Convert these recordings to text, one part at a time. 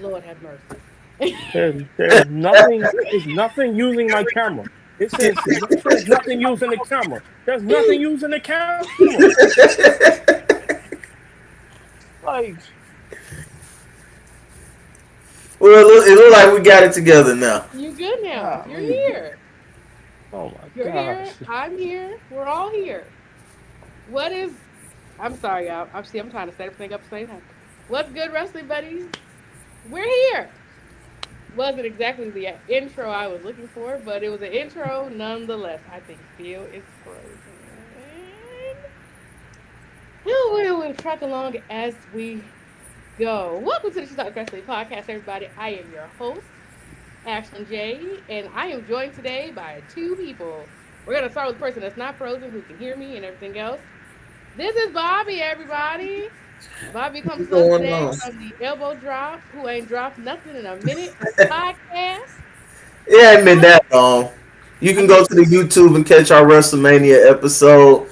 Lord have mercy. There's nothing. There's nothing using my camera. There's nothing using the camera. There's nothing using the camera. Like, Well, it look like we got it together now. You good now. You're golly. here. Oh my You're here. gosh. I'm here. We're all here. What is I'm sorry, y'all. I'm trying to set everything up at the same time. What's good, wrestling buddies? We're here. Wasn't exactly the intro I was looking for, but it was an intro nonetheless. I think Phil is frozen. We'll track along as we go. Welcome to the She Talk Wrestling Podcast, everybody. I am your host, Ashlyn J, and I am joined today by two people. We're going to start with the person that's not frozen, who can hear me and everything else. This is Bobby, everybody. Bobby comes What's to us going today on? from the Elbow Drop, who ain't dropped nothing in a minute podcast. It ain't been that long. You I can go mean, to the YouTube and catch our WrestleMania episode.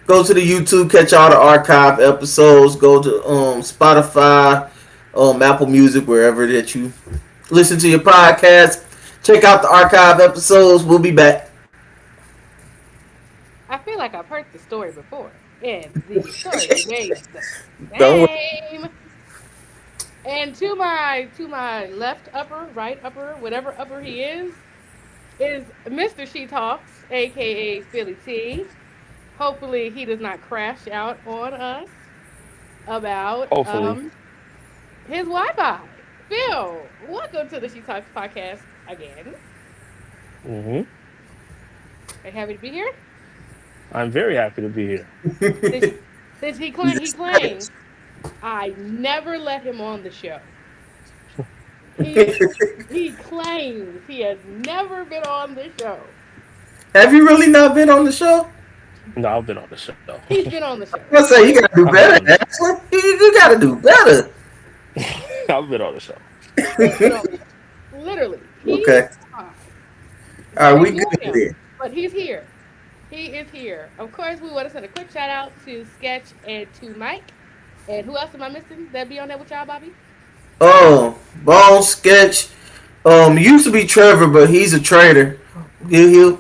Go to the YouTube, catch all the archive episodes. Go to Spotify, Apple Music, wherever that you listen to your podcast. Check out the archive episodes. We'll be back. I feel like I've heard the story before, and the story remains the Don't worry. same. And to my left upper, right upper, whatever upper he is Mr. She Talks, aka Philly T. Hopefully he does not crash out on us about Hopefully. his Wi-Fi. Phil, welcome to the She Talks podcast again. Hmm. Are you happy to be here? I'm very happy to be here. Since, since he claims I never let him on the show. He he claims he has never been on the show. Have you really not been on the show? No, I've been on the show. He's been on the show. I say you gotta do I've been better, on the, Ashley. You gotta do better. I've been on the show. He's been on the show. Literally, he Okay. tried. All right, We we miss good him, then. but he's here. He is here. Of course, we want to send a quick shout out to Sketch and to Mike. And who else am I missing that be on there with y'all, Bobby? Bone Sketch. Used to be Trevor, but he's a traitor. He'll he'll,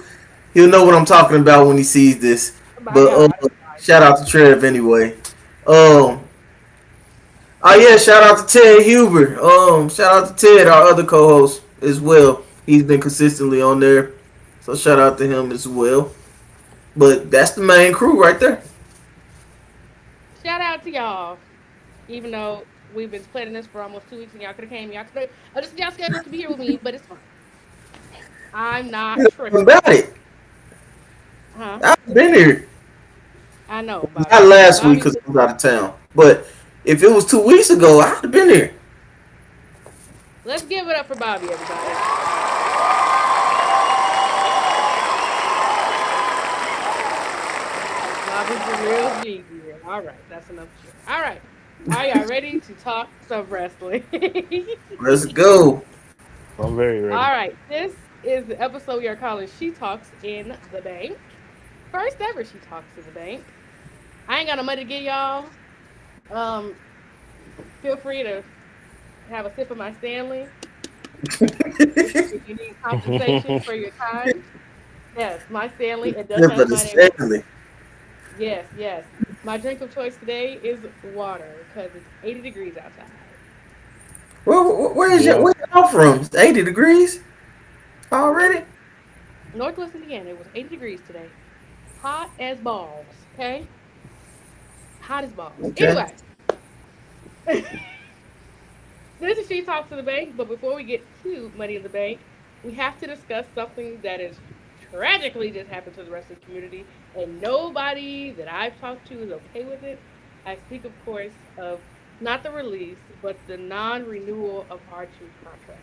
he'll know what I'm talking about when he sees this. My But God. shout out to Trev anyway. Um, oh yeah, shout out to Ted Huber. Shout out to Ted, our other co-host as well. He's been consistently on there, so shout out to him as well. But that's the main crew right there. Shout out to y'all. Even though we've been planning this for almost 2 weeks and y'all could have came, y'all could have, just y'all scheduled to be here with me, but it's fine. I'm not tripping. About it, Huh? I've been here. I know, Not Bobby. last week Bobby, because I was out of town, but if it was 2 weeks ago, I'd have been here. let's give it up for Bobby, everybody. Bobby's the real G here. All right, that's enough shit. All right. Are y'all ready to talk some wrestling? Let's go. I'm very ready. All right, this is the episode we are calling She Talks in the Bank. First ever She Talks in the Bank. I ain't got no money to get y'all. Um, feel free to have a sip of my Stanley if you need compensation for your time. Yes, my Stanley. It does Yeah, have but my it's name. family. Yes, yes. My drink of choice today is water because it's 80 degrees outside. Where is your Yeah. where y'all from? It's 80 degrees already. Northwest Indiana, it was 80 degrees today. Hot as balls, okay? Hot as balls. Okay. Anyway, this is She Talks to the Bank, but before we get to Money in the Bank, we have to discuss something that is tragically just happened to the wrestling community, and nobody that I've talked to is okay with it. I speak, of course, of not the release, but the non-renewal of R-Truth contract.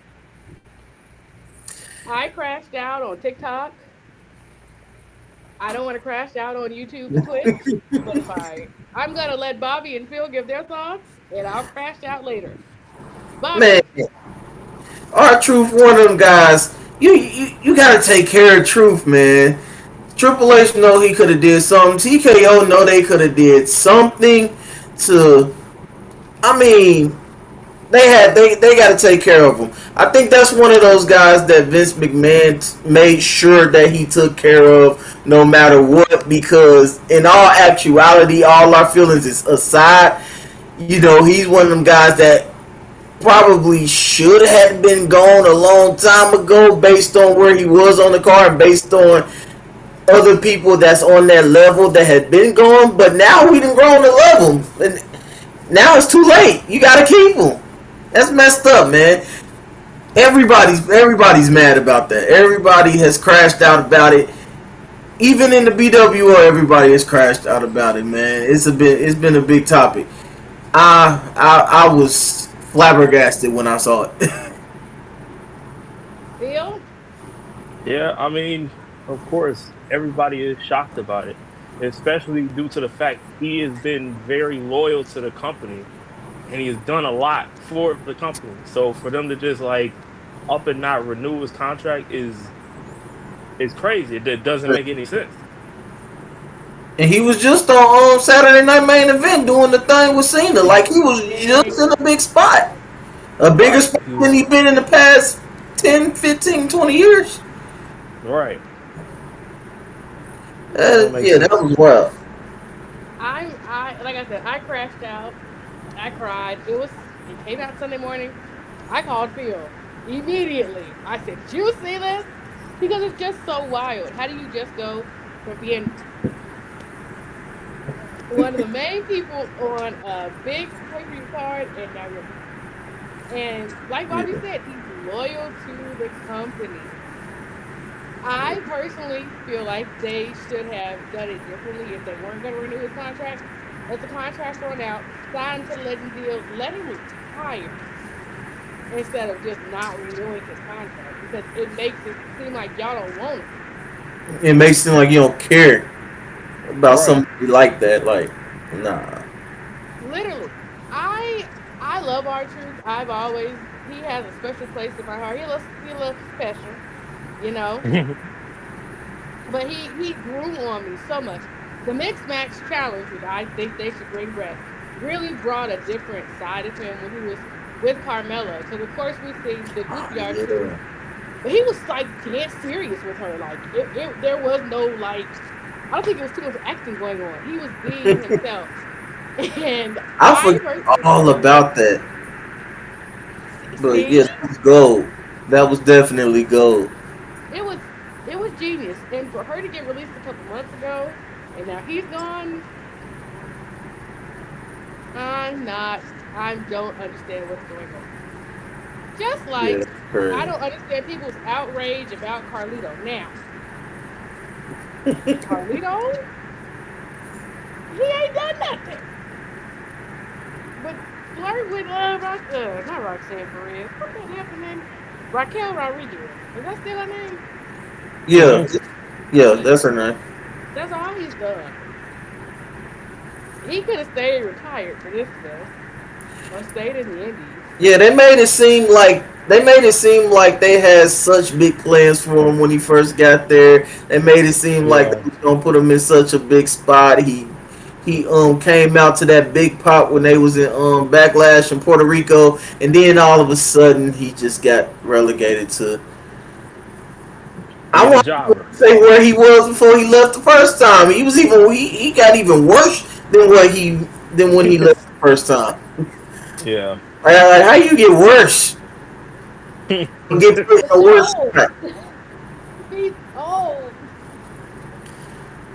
I crashed out on TikTok. I don't want to crash out on YouTube and Twitch, but I'm gonna let Bobby and Phil give their thoughts, and I'll crash out later. Man, Bobby, R-Truth, one of them guys. You gotta take care of Truth, man. Triple H know he could have did something. TKO know they could have did something to. I mean, they got to take care of him. I think that's one of those guys that Vince McMahon made sure that he took care of no matter what. Because in all actuality, all our feelings is aside, he's one of them guys that probably should have been gone a long time ago, based on where he was on the card, and based on other people that's on that level that had been gone. But now we done grown to love him, and now it's too late. You got to keep him. That's messed up, man. Everybody's mad about that. Everybody has crashed out about it. Even in the BWO, everybody has crashed out about it, man. It's been a big topic. I was flabbergasted when I saw it. Phil, Yeah, I mean, of course, everybody is shocked about it, especially due to the fact he has been very loyal to the company and he has done a lot for the company. So for them to just like up and not renew his contract is crazy. It doesn't make any sense. And he was just on Saturday Night Main Event doing the thing with Cena. Like, he was just in a big spot. A bigger Right. spot than he's been in the past 10, 15, 20 years. Right. Yeah, that was wild. I like I said, I crashed out. I cried. It came out Sunday morning. I called Phil immediately. I said, "Did you see this?" Because it's just so wild. How do you just go from being one of the main people on a big pay-per-view card, and now and like Bobby said, he's loyal to the company. I personally feel like they should have done it differently if they weren't going to renew his contract. Let the contract run out, sign to let him retire instead of just not renewing his contract, because it makes it seem like y'all don't want him. It makes it seem like you don't care about Right. somebody like that. Like, nah. Literally, I love R-Truth. He has a special place in my heart. He looks special, you know. But he grew on me so much. The mixed match challenge, which I think they should bring back, really brought a different side of him when he was with Carmella. Because of course we see the goofy R-Truth, but he was like dead serious with her. Like there was no like, I don't think it was too much acting going on. He was being himself. And I forgot all about that. But yeah, that was gold. That was definitely gold. It was genius. And for her to get released a couple months ago, and now he's gone, I don't understand what's going on. Just like I don't understand people's outrage about Carlito now. Carlito? He ain't done nothing. But flirt with not Roxanne Perez. What's that damn name? Raquel Rodriguez. Is that still her name? Yeah, that's her name. That's all he's done. He could have stayed retired for this stuff, or stayed in the Indies. Yeah, they made it seem like they had such big plans for him when he first got there. They made it seem like they was gonna put him in such a big spot. He came out to that big pop when they was in Backlash in Puerto Rico, and then all of a sudden he just got relegated to. I want to say where he was before he left the first time. He was he got even worse than when he left the first time. Yeah. Like, how you get worse? Get put in a worse spot. He's old.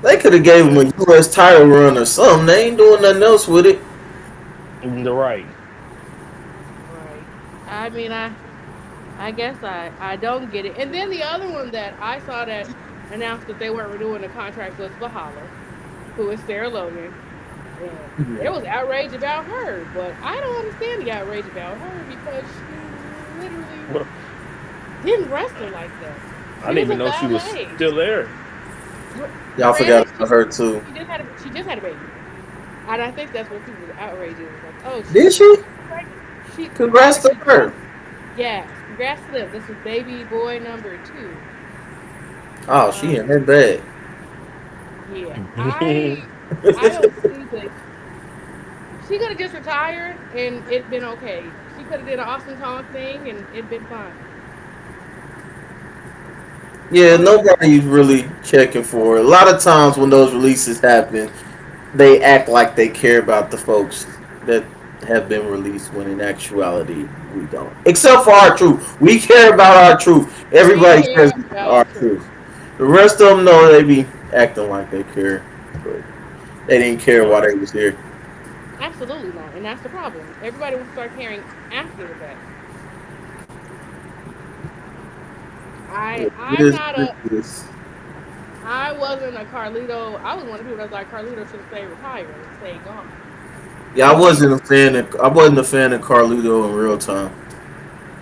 They could have gave him a U.S. title run or something. They ain't doing nothing else with it. Right. Right. I mean, I guess I don't get it. And then the other one that I saw that announced that they weren't renewing the contract was Valhalla, who is Sarah Logan. And there was outrage about her, but I don't understand the outrage about her because she literally Well, didn't wrestle like that. I She didn't was even a know she was valet. still there. Y'all forgot Granted, about her too. she just had a baby, and I think that's what people's outrage is. Like, oh, Did she? pregnant. She Congrats to she just her. yes, congrats to them. This is baby boy number 2. Oh, she in Um, her bed. yeah, I don't see that she could have just retired and it been okay. She could have did an Austin Kong thing and it been fine. Yeah, I don't. nobody's really checking for it. A lot of times when those releases happen, they act like they care about the folks that have been released when in actuality we don't. Except for our truth. We care about our truth. We Everybody cares care about about our the truth. truth. The rest of them know they be acting like they care. But they didn't care Yeah. while they was here. Absolutely not, and that's the problem. Everybody will start caring after the fact. It I'm is not what a. it is. I wasn't a Carlito. I was one of the people that was like Carlito should stay retired and stay gone. Yeah, I wasn't a fan of Carluto in real time.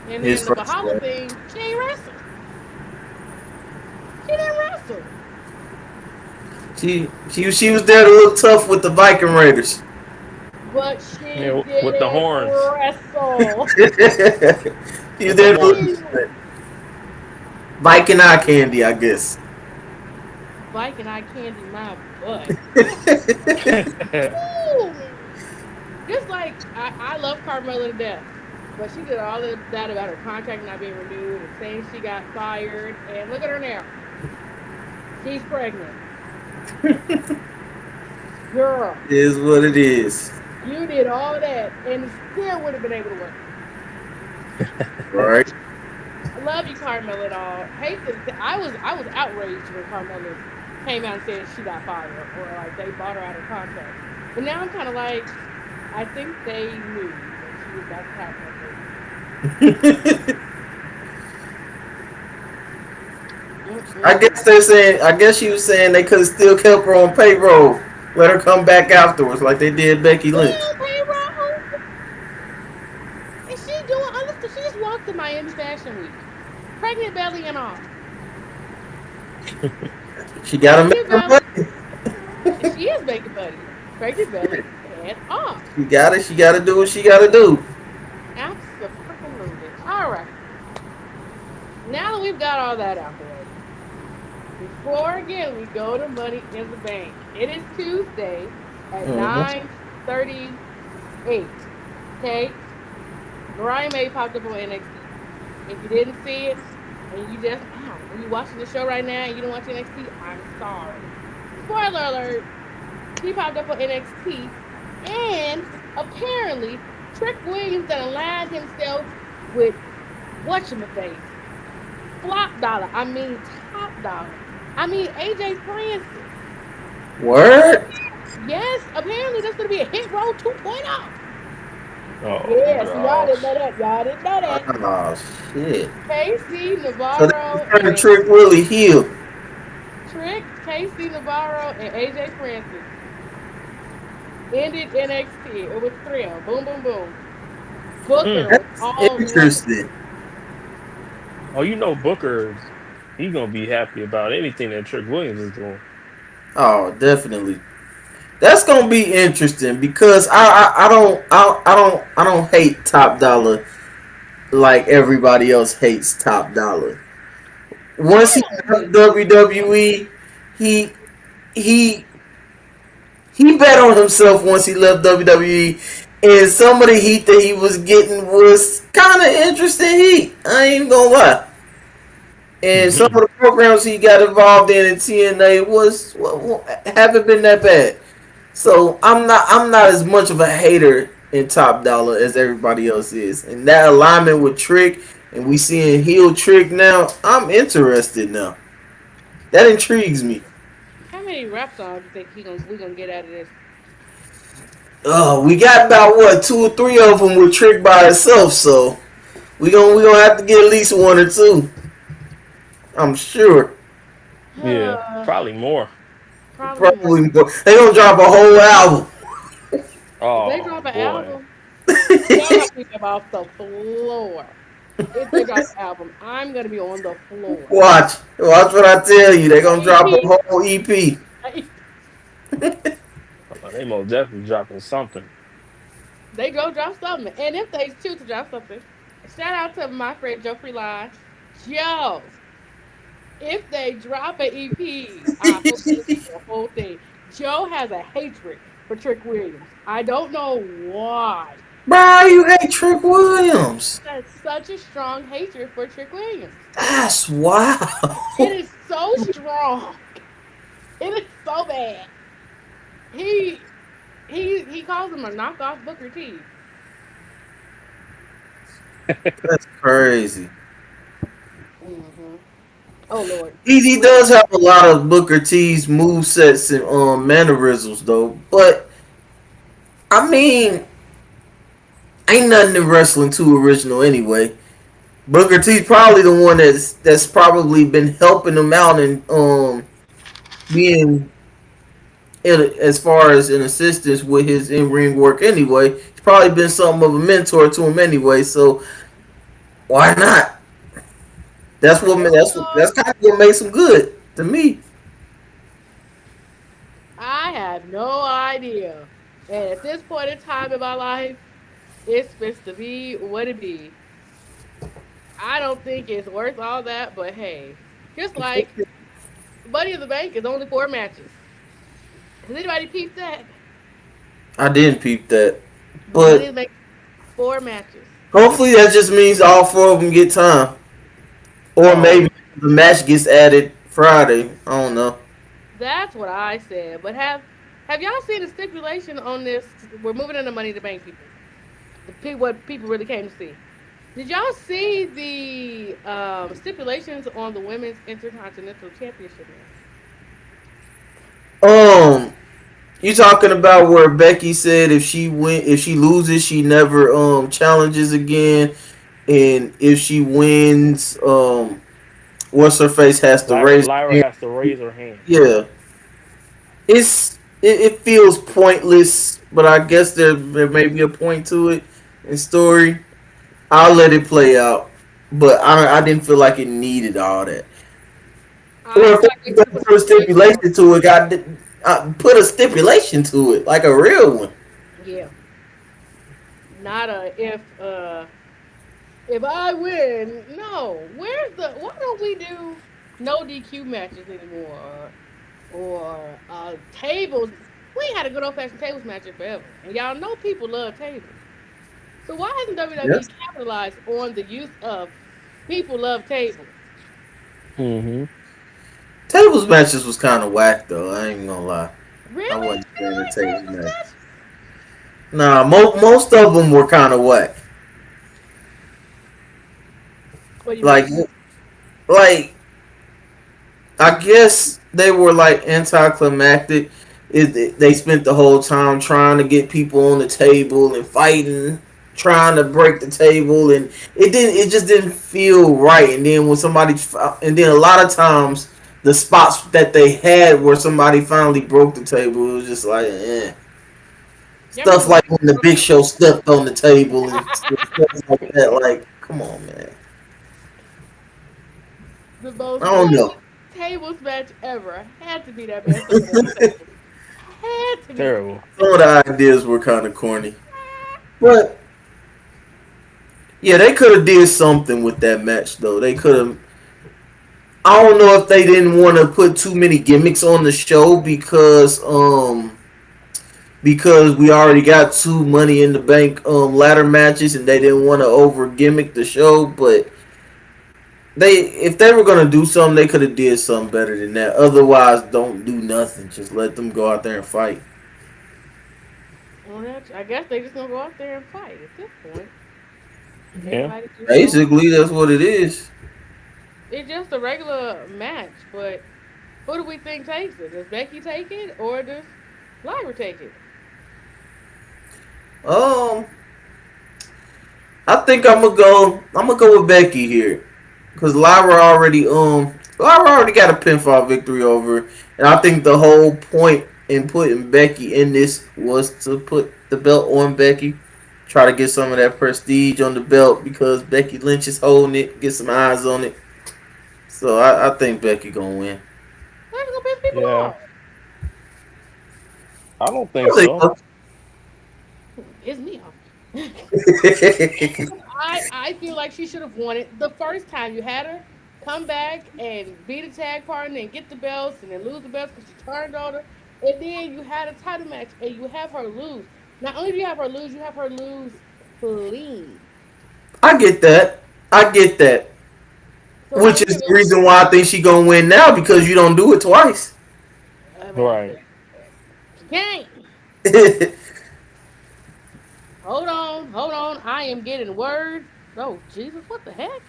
And His then the first Bahala one. thing, she ain't wrestle. She didn't wrestle. She was there to look tough with the Viking Raiders. But she Yeah, with the didn't horns. wrestle. He was With the there to horns. She look Viking eye candy, I guess. Viking eye candy my butt. Yeah. Ooh. Just like I love Carmella to death. But she did all of that about her contract not being renewed and saying she got fired. And look at her now. She's pregnant. Girl, Is what it is. you did all that and still would have been able to work. Right? I love you, Carmella, at all. Hate to I was outraged when Carmella came out and said she got fired or like they bought her out of contract. But now I'm kind of like, I think they knew that she was about to have that baby. Mm-mm-mm. I guess she was saying they could have still kept her on payroll. Let her come back afterwards like they did Becky She Lynch. on payroll, and she doing other stuff. She just walked to Miami Fashion Week, pregnant belly and all. She gotta make Pregnant her belly, money. and she is making money. Pregnant belly and all. She gotta do what she gotta do. Absolutely. All right. Now that we've got all that out the way, before again we go to Money in the Bank, it is Tuesday at Mhm. 9:38. Okay, Mariah May popped up on NXT. If you didn't see it and you just and you watching the show right now and you don't watch NXT, I'm sorry. Spoiler alert: she popped up on NXT, and apparently Trick Williams done aligned himself with whatchamaface. Flop dollar. I mean top dollar. I mean AJ Francis. Word? Yes, apparently that's gonna be a hit roll 2.0. Oh Yes, y'all didn't know gosh. that. Y'all didn't know that. Oh shit. Casey So they Navarro trying to and trick Willie heel. Trick, Casey Navarro and AJ Francis ended NXT. It was 3 Boom, boom, boom. Mm. Booker was That's all running. interesting. Oh, you know Booker's he gonna be happy about anything that Trick Williams is doing. Oh, definitely. That's gonna be interesting because I don't hate Top Dollar like everybody else hates Top Dollar. Once I he don't left hate. WWE, he he he bet on himself once he left WWE, and some of the heat that he was getting was kind of interesting heat. I ain't gonna lie. And some of the programs he got involved in TNA haven't been that bad. So I'm not as much of a hater in Top Dollar as everybody else is. And that alignment with Trick and we seeing heel Trick now, I'm interested now. That intrigues me. How many rap songs do you think we gonna get out of this? We got about what 2 or 3 of them with Trick by itself, so we gonna have to get at least 1 or 2. I'm sure. Yeah, probably more. Probably more. Probably more. They gonna drop a whole album. If they Oh drop an boy. album, y'all got me off the floor. If they drop an album, I'm gonna be on the floor. Watch what I tell you. They're gonna drop a EP, whole EP. They most definitely dropping something. they go drop something. And if they choose to drop something, shout out to my friend Joe Freeline. Joe, if they drop an EP, I hope they listen to the whole thing. Joe has a hatred for Trick Williams. I don't know why. Bro, you hate Trick Williams. That's such a strong hatred for Trick Williams. That's wow. It is so strong. It is so bad. He he calls him a knockoff Booker T. That's crazy. Mm-hmm. Oh Lord. He does have a lot of Booker T's move sets and mannerisms though. But I mean, ain't nothing in wrestling too original anyway. Booker T's probably the one that's probably been helping him out and being as far as an assistance with his in ring work anyway. He's probably been something of a mentor to him anyway. So why not? That's kind of what makes him good to me. I have no idea. And at this point in time in my life, it's supposed to be what it be. I don't think it's worth all that, but hey, just like Money in the Bank is only 4 matches. Has anybody peeped that? I didn't peep that, Money in but the Bank, 4 matches. hopefully that just means all four of them get time, or Oh, maybe the match gets added Friday. I don't know. That's what I said. But have y'all seen the stipulation on this? We're moving into Money in the Bank, people. What people really came to see. Did y'all see the stipulations on the women's intercontinental championship Um, you talking about where Becky said if she loses, she never challenges again, and if she wins, what's her face has to raise her Lyra hand. has to raise her hand. Yeah, it feels pointless, but I guess there may be a point to it in story. I'll let it play out, but I didn't feel like it needed all that. Or I if feel like they they should put put a stipulation on. stipulation to it, put a stipulation to it, like a real one. Yeah, not a if I win. No, where's the? Why don't we do no DQ matches anymore? Or tables. We ain't had a good old fashioned tables match in forever, and y'all know people love tables. So why hasn't WWE Yes. capitalized on the use of people love tables? Mm-hmm. Tables matches was kind of whack though. I ain't gonna lie. I Really? wasn't You don't fan of like tables tables matches. matches? Nah, most of them were kind of whack. What do you Like mean? like I guess they were like anticlimactic. They spent the whole time trying to get people on the table and fighting, trying to break the table, and it just didn't feel right. And then and then a lot of times the spots that they had where somebody finally broke the table, it was just like, You stuff remember like when the Big Show stepped on the table and stuff like that. Like, come on, man. the I most don't know. corniest tables match ever had to be that man stepping on the table. Had to be. Terrible. Some of the ideas were kind of corny, but yeah, they could have did something with that match though. They could have. I don't know if they didn't want to put too many gimmicks on the show because we already got two Money in the Bank ladder matches and they didn't want to over gimmick the show. But if they were gonna do something, they could have did something better than that. Otherwise, don't do nothing. Just let them go out there and fight. Well, I guess they just gonna go out there and fight at this point. Yeah. Everybody just going. Basically, that's what it is. It's just a regular match, but who do we think takes it? Does Becky take it or does Lyra take it? Um, I think I'm gonna go with Becky here, because Lyra already got a pinfall victory over her, and I think the whole point in putting Becky in this was to put the belt on Becky, try to get some of that prestige on the belt because Becky Lynch is holding it, get some eyes on it. So I think Becky gonna win. That's gonna piss people Yeah. off. I don't think so. It's me off. I feel like she should have won it the first time. You had her come back and beat a tag partner and get the belts and then lose the belts because she turned on her. And then you had a title match and you have her lose. Not only do you have her lose clean. I get that. So Which is the reason why I think she gonna win now because you don't do it twice. Right. Gang. Hold on. I am getting word. Oh, Jesus, what the heck?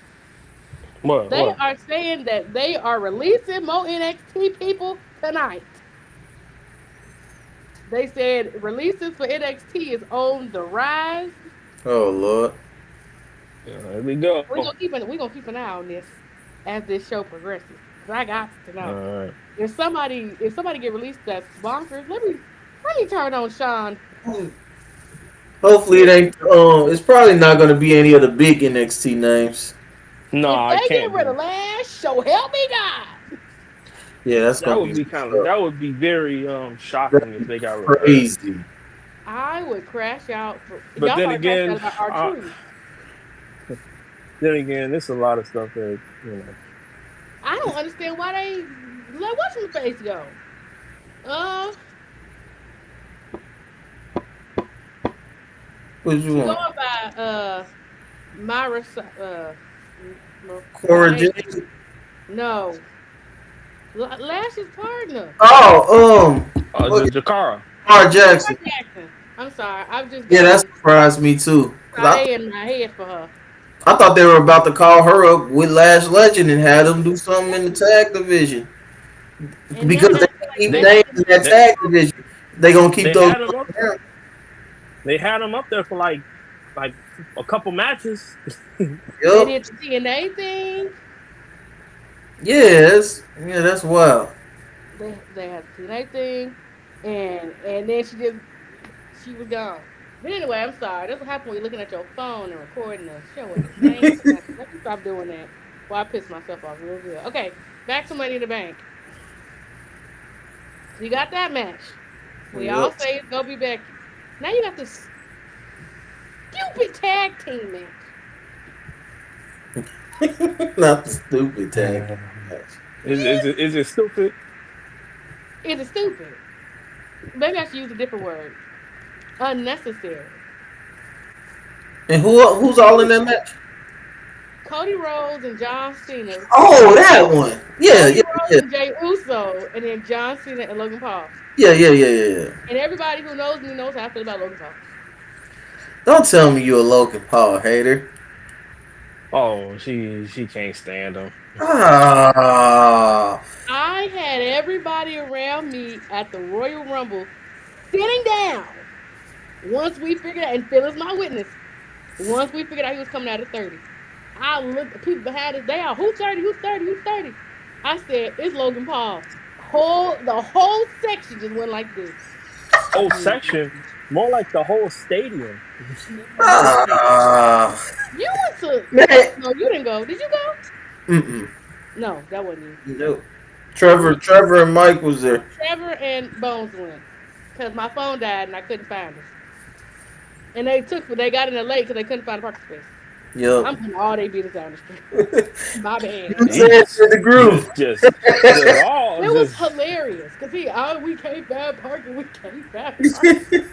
What? They are saying that they are releasing more NXT people tonight. They said releases for NXT is on the rise. Oh Lord. Yeah, there we go. We're gonna keep an eye on this as this show progresses. 'Cause I got to know. All right. If somebody get released that's bonkers, let me turn on Sean. Hopefully it ain't. It's probably not gonna be any of the big NXT names. No, I If they can't. get rid of Lash, so help me God. Yeah, that's That gonna would be kind of. That would be very shocking if they got rid of that. crazy. I would crash out. But y'all then probably again, crashed out about R-Truth. Then again, there's a lot of stuff that I don't understand why they let what's the face go. What you Going want? by Myra Cora Jade. Jade? No. Lash's partner. Oh, Jakara. Lamar Jackson. I'm sorry. I've just Yeah, that surprised me too. 'Cause I in my head for her. I thought they were about to call her up with Lash Legend and have them do something in the tag division And because now they keep they- names in that tag division. They gonna keep They those. had him up there. They had him up there for like a couple matches. they Yup. did the TNA thing. Yes. Yeah, that's wild. They had the TNA thing, and then she was gone. But anyway, I'm sorry. That's what happens when you're looking at your phone and recording the show at the same time. Let me stop doing that. Well, I pissed myself off real good. Okay, back to Money in the Bank. So you got that match. We all Yep. say it's gonna be Becky. Now you got this stupid tag team match. Not the stupid tag. Is it stupid? It is stupid. Maybe I should use a different word. Unnecessary. And who's all in that match? Cody Rhodes and John Cena. Oh, that one. Yeah, Cody yeah, Rhodes yeah, and Jey Uso, and then John Cena and Logan Paul. yeah. And everybody who knows me knows how I feel about Logan Paul. Don't tell me you're a Logan Paul hater. Oh, she can't stand him. Ah. I had everybody around me at the Royal Rumble sitting down once we figured out, and Phil is my witness, once we figured out he was coming out at 30. I looked at people behind us, they are, who's 30, who's 30, who's 30? I said, it's Logan Paul. The whole section just went like this. Whole section, more like the whole stadium. Ah. You went to, Man. no, you didn't go. Did you go? Mm-mm. No, that wasn't you. No. Trevor and Mike was there. Trevor and Bones went because my phone died and I couldn't find it. And they got in there late because they couldn't find a parking space. Yup. I'm putting all they beaters down the street. My bad. You said it in the groove. It was hilarious because we can't find parking, we can't find parking.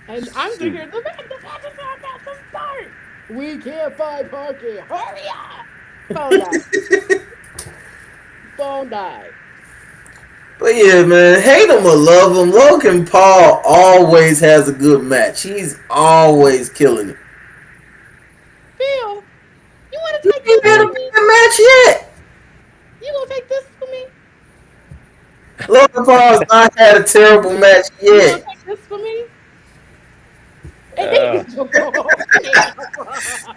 And I'm sitting here, the match is about to start. We can't find parking. Hurry up! Phone died. Phone died. But yeah, man, hate him or love him, Logan Paul always has a good match. He's always killing it. Phil, you want to take He this had a from me? good match yet. You gonna take this from me? Logan Paul's not had a terrible match You gonna yet. take this from me?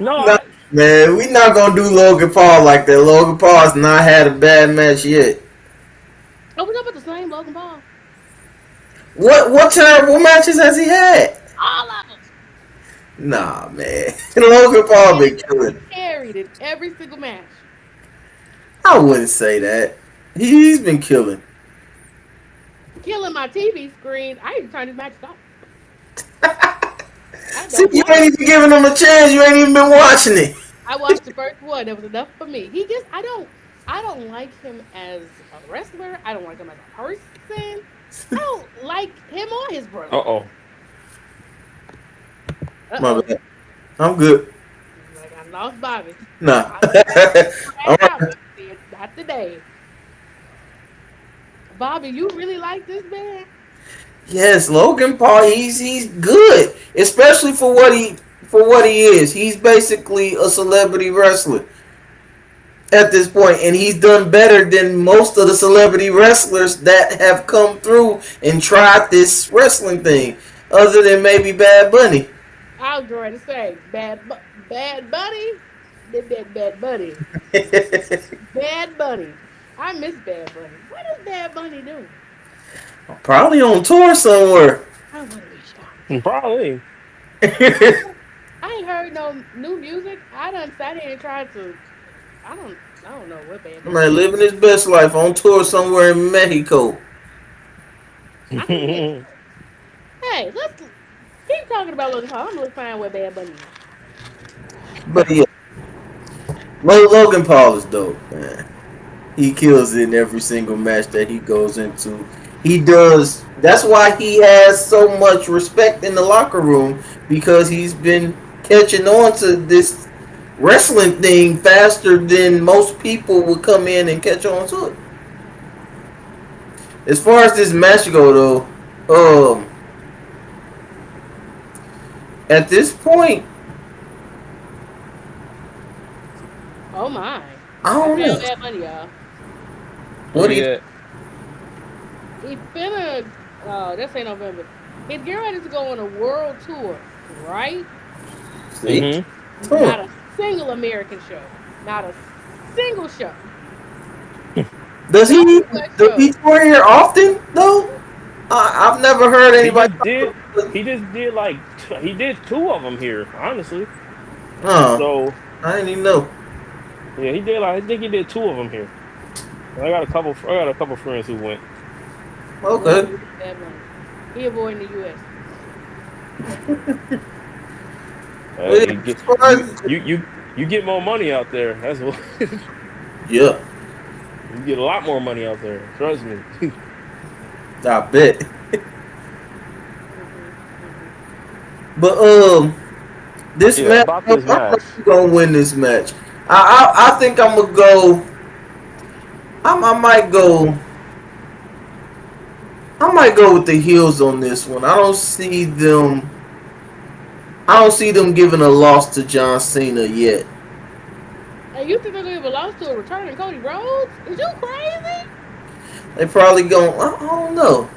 No, Man, we not gonna do Logan Paul like that. Logan Paul's not had a bad match yet. Oh, we're not about the same Logan Paul. What terrible matches has he had? All of them. Nah, man. Logan Paul been killing. Carried in every single match. I wouldn't say that. He's been killing. Killing my TV screen. I need to turn this match off. I See, don't you want ain't it. even giving him a chance. You ain't even been watching it. I watched the first one. That was enough for me. I don't like him as a wrestler. I don't like him as a person. I don't like him or his brother. Uh-oh. My Uh-oh. bad. I'm good. Like I lost Bobby. Nah. Right All now, right. not today. Bobby, you really like this man? Yes, Logan Paul. He's good, especially for what he is. He's basically a celebrity wrestler at this point, and he's done better than most of the celebrity wrestlers that have come through and tried this wrestling thing, other than maybe Bad Bunny. I was going to say Bad Bunny. Bad Bunny. Bad Bunny. I miss Bad Bunny. What does Bad Bunny do? Probably on tour somewhere. I want to be shocked. Probably. I ain't heard no new music. I done sat here and tried to. I don't. I don't know what Bad Bunny. Man, living his best life on tour somewhere in Mexico. I can get it. Hey, let's keep talking about Logan Paul. I'm gonna find where Bad Bunny is. But yeah, Logan Paul is dope, man. He kills it in every single match that he goes into. He does. That's why he has so much respect in the locker room, because he's been catching on to this wrestling thing faster than most people would come in and catch on to it. As far as this match go though, at this point, Oh my! I I don't feel know. Bad Bunny, y'all. What do you Yeah. He's finna. Oh, this ain't November. He's getting ready to go on a world tour, right? see? Mm-hmm. Not a single American show. Not a single show. Does he No U.S. does he show. tour here often though? I've never heard He anybody. just did. He just did like he did two of them here, honestly. Oh, So I didn't even know. yeah, he did. Like, I think he did two of them here. I got a couple. I got a couple friends who went. Okay. Bad Bunny. He avoiding the U.S. You get you get more money out there. That's what Yeah, you get a lot more money out there. Trust me. I bet. Mm-hmm, mm-hmm. But this Yeah, match, about I'm this match. gonna win this match. I think I'm gonna go. I might go. I might go with the heels on this one. I don't see them. I don't see them giving a loss to John Cena yet. Hey, you think they're gonna give a loss to a returning Cody Rhodes? Is you crazy? They probably going. I don't know.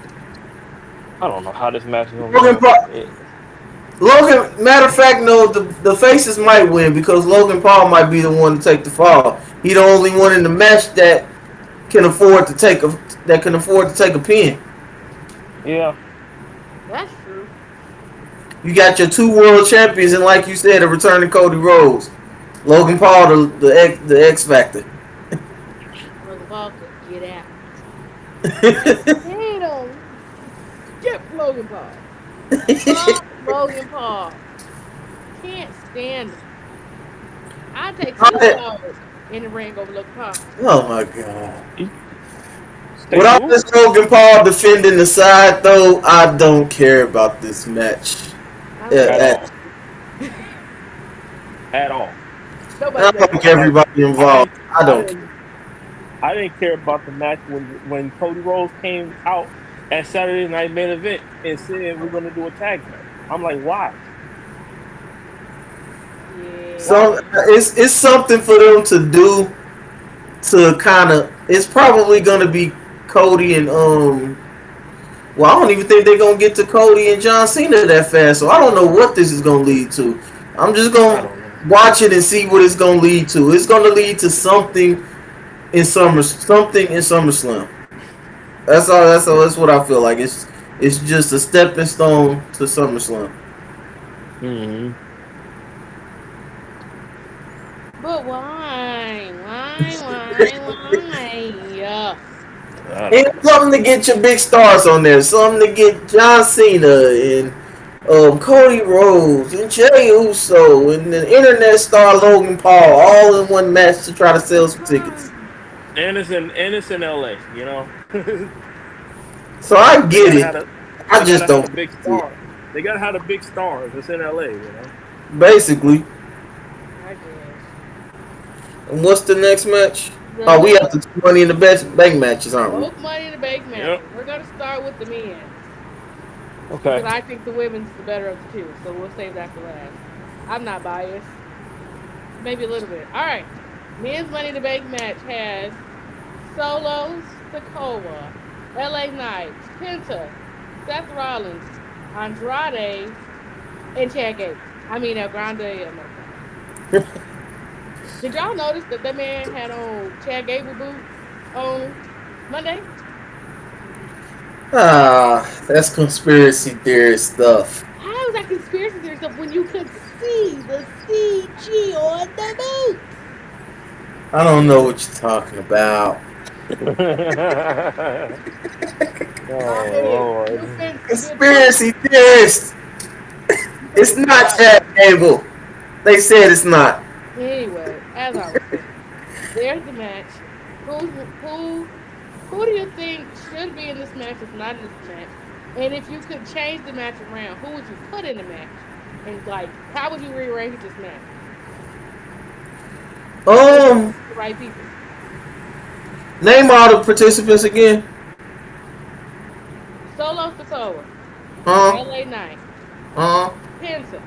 I don't know how this match is gonna Logan go. Paul. Logan, matter of fact, no, the faces might win because Logan Paul might be the one to take the fall. He the only one in the match that can afford to take a pin. Yeah. That's true. You got your two world champions, and like you said, a returning Cody Rhodes, Logan Paul, the X Factor. Logan Paul could get out. Damn. Skip Logan Paul. Fuck Logan Paul. Can't stand him. I take $2 in the ring over Logan Paul. Oh my god! Stay Without cool. this Logan Paul defending the side, though, I don't care about this match. I Yeah, At all. Nobody I does. like everybody involved. I don't care. I didn't care about the match when Cody Rhodes came out at Saturday Night Main Event and said we're gonna do a tag match. I'm like, why? Yeah. So it's something for them to do to kind of. It's probably gonna be Cody and Well, I don't even think they're gonna get to Cody and John Cena that fast. So I don't know what this is gonna lead to. I'm just I gonna don't know. watch it and see what it's gonna lead to. It's gonna lead to something in SummerSlam. That's all. That's what I feel like. It's just a stepping stone to SummerSlam. Mm-hmm. But why? Why? Yeah. I And don't know. something to get your big stars on there. Something to get John Cena and Cody Rhodes and Jey Uso and the internet star Logan Paul all in one match to try to sell some tickets. And it's in LA, you know. So I They get gotta it. have the I they just gotta have don't the big see it. star. They gotta have the big stars. It's in LA, you know. Basically. I guess. And what's the next match? The Oh, we next have the Money in the Best Bank matches, aren't we? both Money in the Bank Yep. matches. We're gonna start with the men's because Okay. I think the women's the better of the two. So we'll save that for last. I'm not biased. Maybe a little bit. All right. Men's Money in the Bank match has Solo Sikoa, LA Knight, Penta, Seth Rollins, Andrade, and Chad Gable. I mean, El Grande and Did y'all notice that that man had on Chad Gable boots on Monday? That's conspiracy theory stuff. How is that conspiracy theory stuff when you could see the CG on the boots? I don't know what you're talking about. Oh Hey, Lord. you've been Conspiracy theorists. It's not Chad Gable. They said it's not. Anyway, as I was saying, there's the match. Who who do you think should be in this match if not in this match? And if you could change the match around, who would you put in the match? And like, how would you rearrange this match? Um, The right people. Name all the participants again. Solo Sikoa, Huh? LA Knight, Uh. Penta,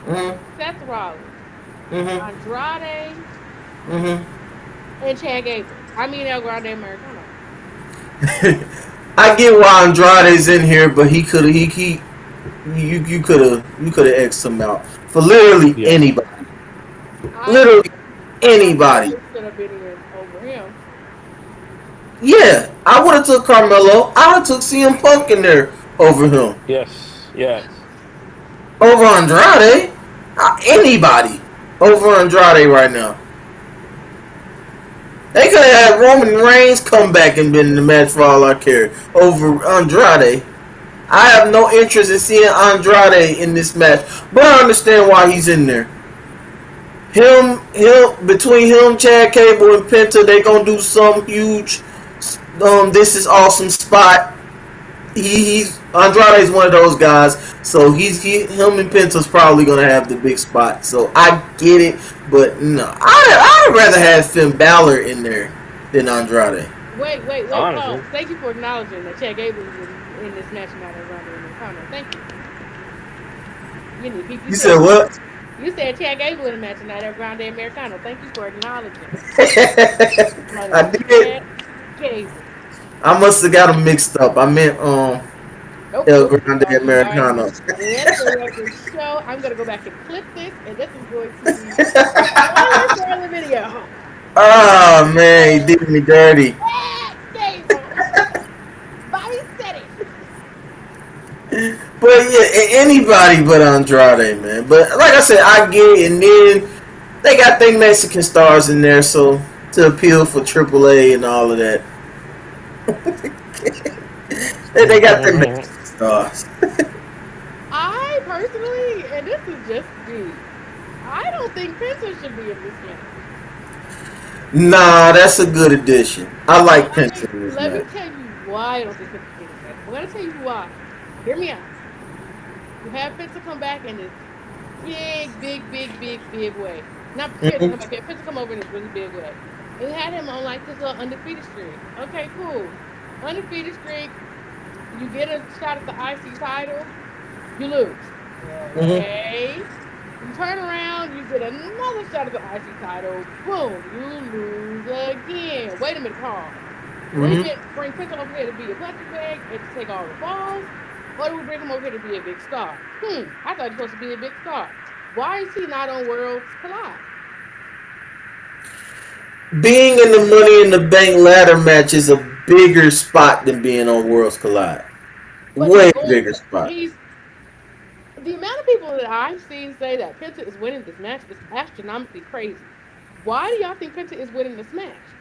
Mhm. Seth Rollins, Mhm. Andrade, Mhm. and Chad Gable. I mean El Grande Americano. I get why Andrade's in here, but he could have you could have X'd him out for literally Yeah. anybody. I Literally anybody. Carmelo should have been in over him. Yeah, I would have took Carmelo. I would have took CM Punk in there over him. Yes. Yes. Over Andrade. Anybody over Andrade right now. They could have had Roman Reigns come back and been in the match for all I care over Andrade. I have no interest in seeing Andrade in this match, but I understand why he's in there. Between him, Chad Cable, and Penta, they gonna do some huge. This is awesome spot. He's Andrade's one of those guys, so him and Penta's probably gonna have the big spot. So I get it, but no, I'd rather have Finn Balor in there than Andrade. Wait, Honestly. Paul. Thank you for acknowledging that Chad Gable is in this match, not El Grande Americano. Thank you. You said what? You said Chad Gable in the match, and not El Grande Americano. Thank you for acknowledging. I did. Chad Gable. I must have got them mixed up. I meant Nope. El nope. Grande Americano. And the record show, I'm gonna go back and clip this, and this is going to be on the video. Oh man, he did me dirty. Chad Gable. Bobby said it. But yeah, anybody but Andrade, man. But like I said, I get it. And then they got their Mexican stars in there, so to appeal for AAA and all of that. They got their Mexican stars. I personally, and this is just me, I don't think Penta should be in this match. Nah, that's a good addition. I like Penta in this Let me match. tell you why I don't think Penta should be in this match. I'm gonna tell you why. Hear me out. You have Penta come back in this big way. Not Penta come back. Penta come over in this really big way. And you had him on like this little undefeated streak. Okay, cool. Undefeated streak. You get a shot at the IC title. You lose. Okay. You turn around, you get another shot at the IC title. Boom, you lose again. Wait a minute, Paul. Bring Penta over here to be a punching bag and to take all the balls, or do we bring him over here to be a big star? I thought he was supposed to be a big star. Why is he not on Worlds Collide? Being in the Money in the Bank ladder match is a bigger spot than being on Worlds Collide. But Way bigger spot. he's the amount of people that I've seen say that Penta is winning this match is astronomically crazy. Why do y'all think Penta is winning this match?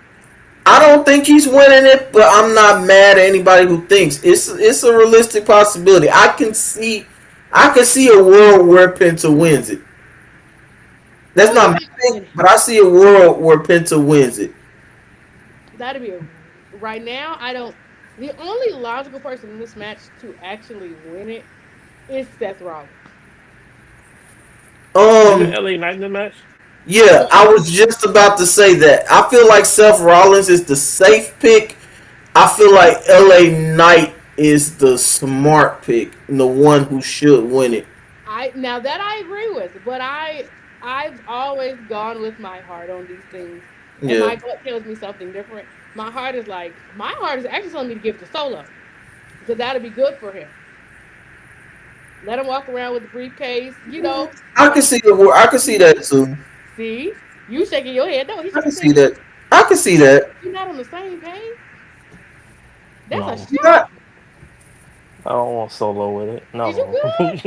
I don't think he's winning it, but I'm not mad at anybody who thinks it's a realistic possibility. I can see a world where Penta wins it. That's not my thing, but I see a world where Penta wins it. That'd be right now. I don't. The only logical person in this match to actually win it is Seth Rollins. Isn't Um, LA Knight in the match? yeah, I was just about to say that. I feel like Seth Rollins is the safe pick. I feel like LA Knight is the smart pick and the one who should win it. I now that I agree with, but I've always gone with my heart on these things, and Yeah. my gut tells me something different. My heart is actually telling me to give it to Solo because that'll be good for him. Let him walk around with the briefcase, I can see the I can see that too. See, you shaking your head. No, he's I can shaking see his head. that. I can see that. You're not on the same page. That's No, a You shock. got- I don't want Solo with it. Is you No. good?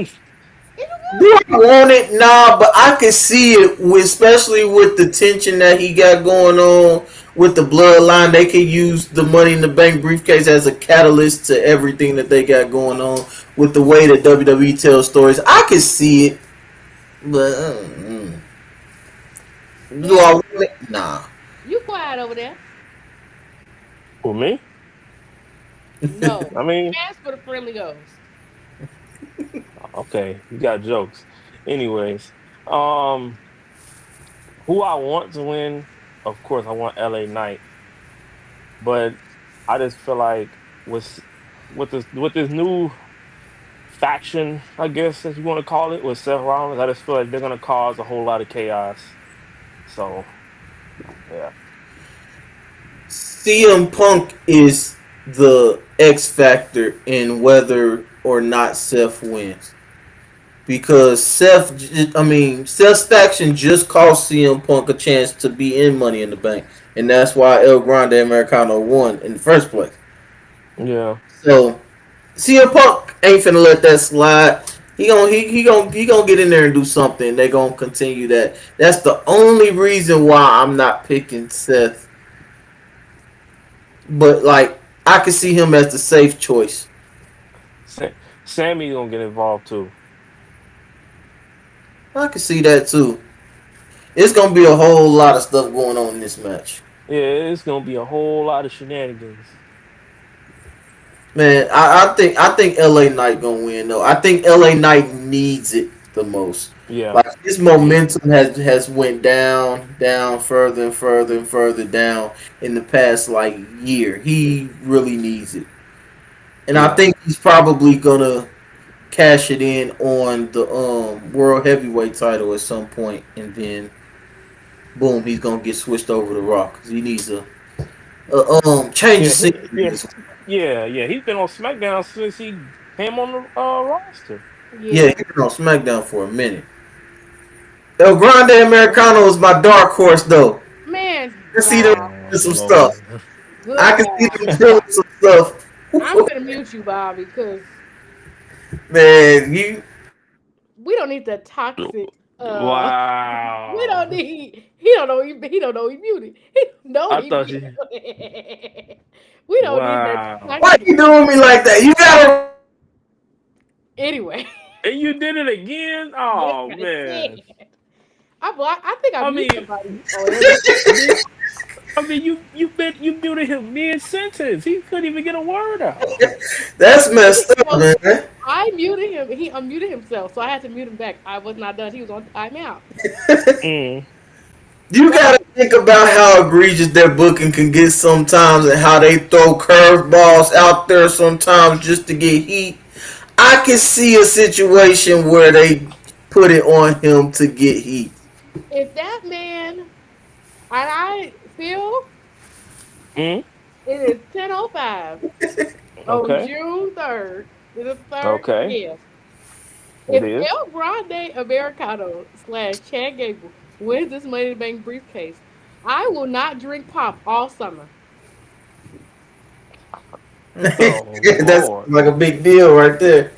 Is you Do good? I want it? Nah, but I can see it, especially with the tension that he got going on with the bloodline. They can use the Money in the Bank briefcase as a catalyst to everything that they got going on with the way that WWE tells stories. I can see it, but do I Yeah, want it? Nah. you quiet over there. For me? No, I mean, ask for the friendly ghost. okay, you got jokes. Anyways, um, who I want to win, of course, I want LA Knight, but I just feel like with this new faction, I guess if you want to call it, with Seth Rollins, I just feel like they're gonna cause a whole lot of chaos. So yeah, CM Punk is the X factor in whether or not Seth wins. Because Seth's faction just cost CM Punk a chance to be in Money in the Bank, and that's why El Grande Americano won in the first place. yeah, So CM Punk ain't finna let that slide. He gonna get in there and do something. They gonna continue that. That's the only reason why I'm not picking Seth. But like I can see him as the safe choice. Sa- Sammy gonna get involved too. I can see that too. It's gonna be a whole lot of stuff going on in this match. Yeah, it's gonna be a whole lot of shenanigans. Man, I think LA Knight gonna win though. I think LA Knight needs it the most. Yeah, Like his yeah, momentum has went down, down further and further and further down in the past like year. He really needs it, and I yeah. think he's probably gonna cash it in on the world heavyweight title at some point, and then boom, he's gonna get switched over to Raw because he needs a change of Yeah, scenery. yeah. He's been on SmackDown since he came on the roster. Yeah, Yeah, he's been on SmackDown for a minute. El Grande Americano is my dark horse, though. man, I can see them bye. Oh doing some stuff. Lord. I can see them Goodbye. doing some stuff. I'm gonna mute you, Bobby, because Man, you. we don't need the toxic. We don't Wow. need. He don't know. He don't know he muted. He don't know I he thought you. muted. We don't need that Wow. Why toxic. you doing me like that? You gotta. Anyway, And you did it again? yes, Oh I man. did. I think I I muted mean, somebody. Oh, there mid, I mean, you muted him mid sentence. He couldn't even get a word out. That's messed up, no, man. I muted him. He unmuted himself, so I had to mute him back. I was not done. He was on timeout. Mm. You But gotta think about how egregious their booking can get sometimes, and how they throw curveballs out there sometimes just to get heat. I can see a situation where they put it on him to get heat. if that man, and I feel Mm. it is 10:05 on Okay. June 3rd. It is third, Okay. yes. It If is. El Grande Americano slash Chad Gable wins this Money in the Bank briefcase, I will not drink pop all summer. Oh That's Lord. like a big deal right there.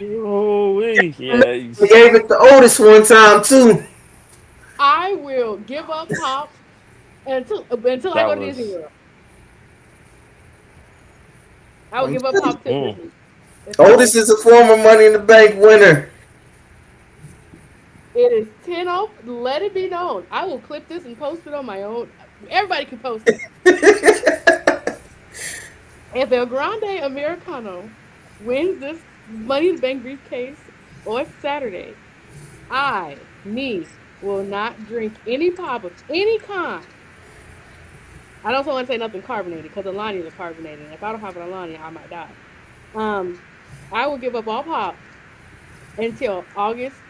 Oh, We yeah. gave it to Otis one time too. I will give up pop until I That go to Disney was. World. I will give up pop till Mm. Disney. Until Otis is a former Money in the Bank winner. it is 10-0. Let it be known. I will clip this and post it on my own. Everybody can post it. If El Grande Americano wins this Money in the Bank briefcase on Saturday, me, will not drink any pop of any kind. I don't want to say nothing carbonated because Alani is carbonated. And if I don't have an Alani, I might die. Um, I will give up all pop until August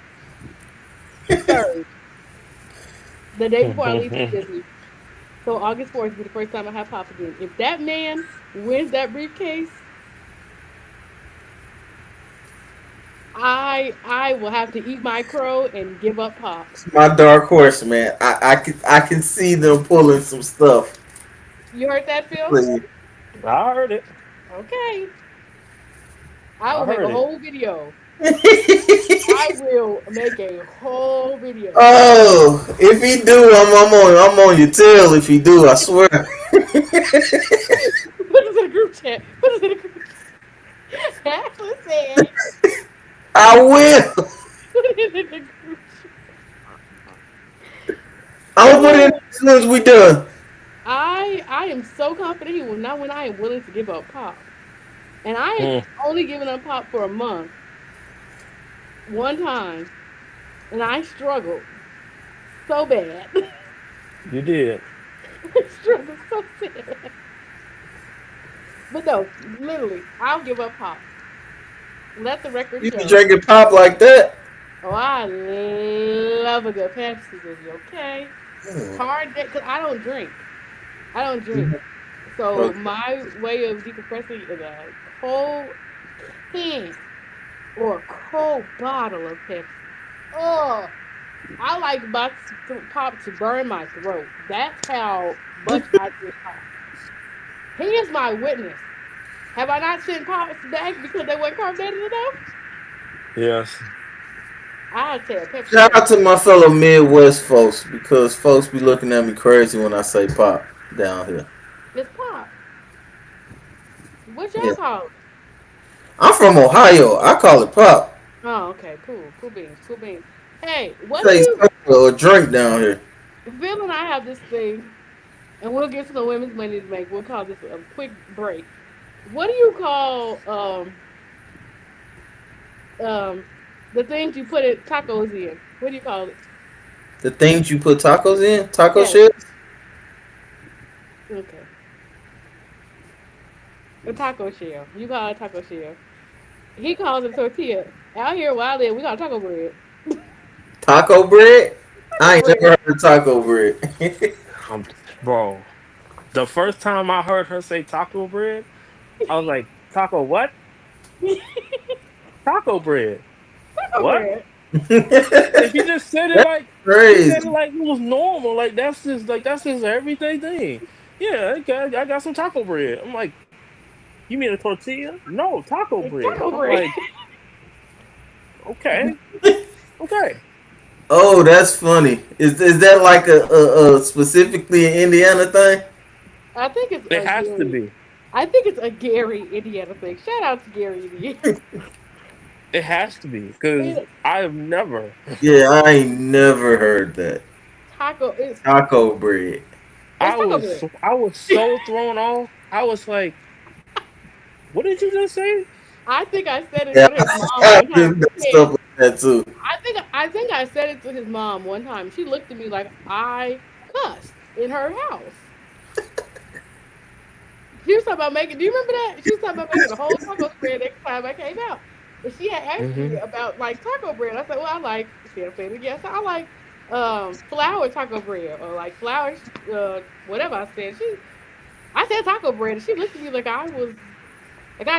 3rd, the day before I leave for Disney. So August 4th will be the first time I have pop again. If that man wins that briefcase, I will have to eat my crow and give up pop. My dark horse, man. I can see them pulling some stuff. You heard that, Phil? Please. I heard it. Okay. I I will make a heard it. whole video. I will make a whole video. Oh, if he do, I'm on your tail. If he do, I swear. Put this in a group chat. Put this in a group chat. Ashley said, I will. put it in the group chat. I'm gonna put it in as soon as we done. I am so confident he will not when I am willing to give up pop. And I had Mm. only given up pop for a month, one time, and I struggled so bad. You did. I struggled so bad. But no, literally, I'll give up pop. Let the record You be show. drinking pop like that? Oh, I love a good Pepsi, baby. Okay, hard day because I don't drink. I don't drink. So Okay. my way of decompressing is a cold can or a cold bottle of Pepsi. Oh, I like my pop to burn my throat. That's how much I drink pop. He is my witness. Have I not sent pops back because they weren't carbonated enough? Yes. I'll tell Pepsi Shout back. out to my fellow Midwest folks because folks be looking at me crazy when I say pop down here. It's pop. What y'all Yeah. call it? I'm from Ohio. I call it pop. Oh, okay, cool. Cool beans, cool beans. Hey, what do Say you soda or drink down here. Phil and I have this thing, and we'll get to the women's money to make. We'll call this a quick break. What do you call um the things you put it tacos in? What do you call it? The things you put tacos in, taco Yes. shells. Okay. A taco shell. You call it taco shell. He calls it tortilla. Out here where I live, we got taco bread. Taco bread? I Taco ain't bread. never heard of taco bread. Um, bro, the first time I heard her say taco bread, I was like, taco what? Taco bread. Taco What? bread. And she just said it That's like she said it crazy. like it was normal. Like that's his everyday thing. Yeah, I got some taco bread. I'm like, you mean a tortilla? No, taco It's bread. taco I'm bread. like, okay, okay. Oh, that's funny. Is that like a specifically an Indiana thing? I think it's It a has to Gary. be. I think it's a Gary, Indiana thing. Shout out to Gary, Indiana. It has to be because I have never. Yeah, I ain't never heard that. Taco. Taco bread. It's I taco was bread. I was so thrown off. I was like, what did you just say? I think I said it Yeah, to his mom I one just time. got She said, stuff like that too. I think I said it to his mom one time. She looked at me like I cussed in her house. She was talking about making. Do you remember that? She was talking about making a whole taco spread next time I came out. And she had asked me Hmm. about like taco bread. I said, well, I like. She had said, yes, I like flour taco bread or like flour, whatever. I said taco bread, and she looked at me like I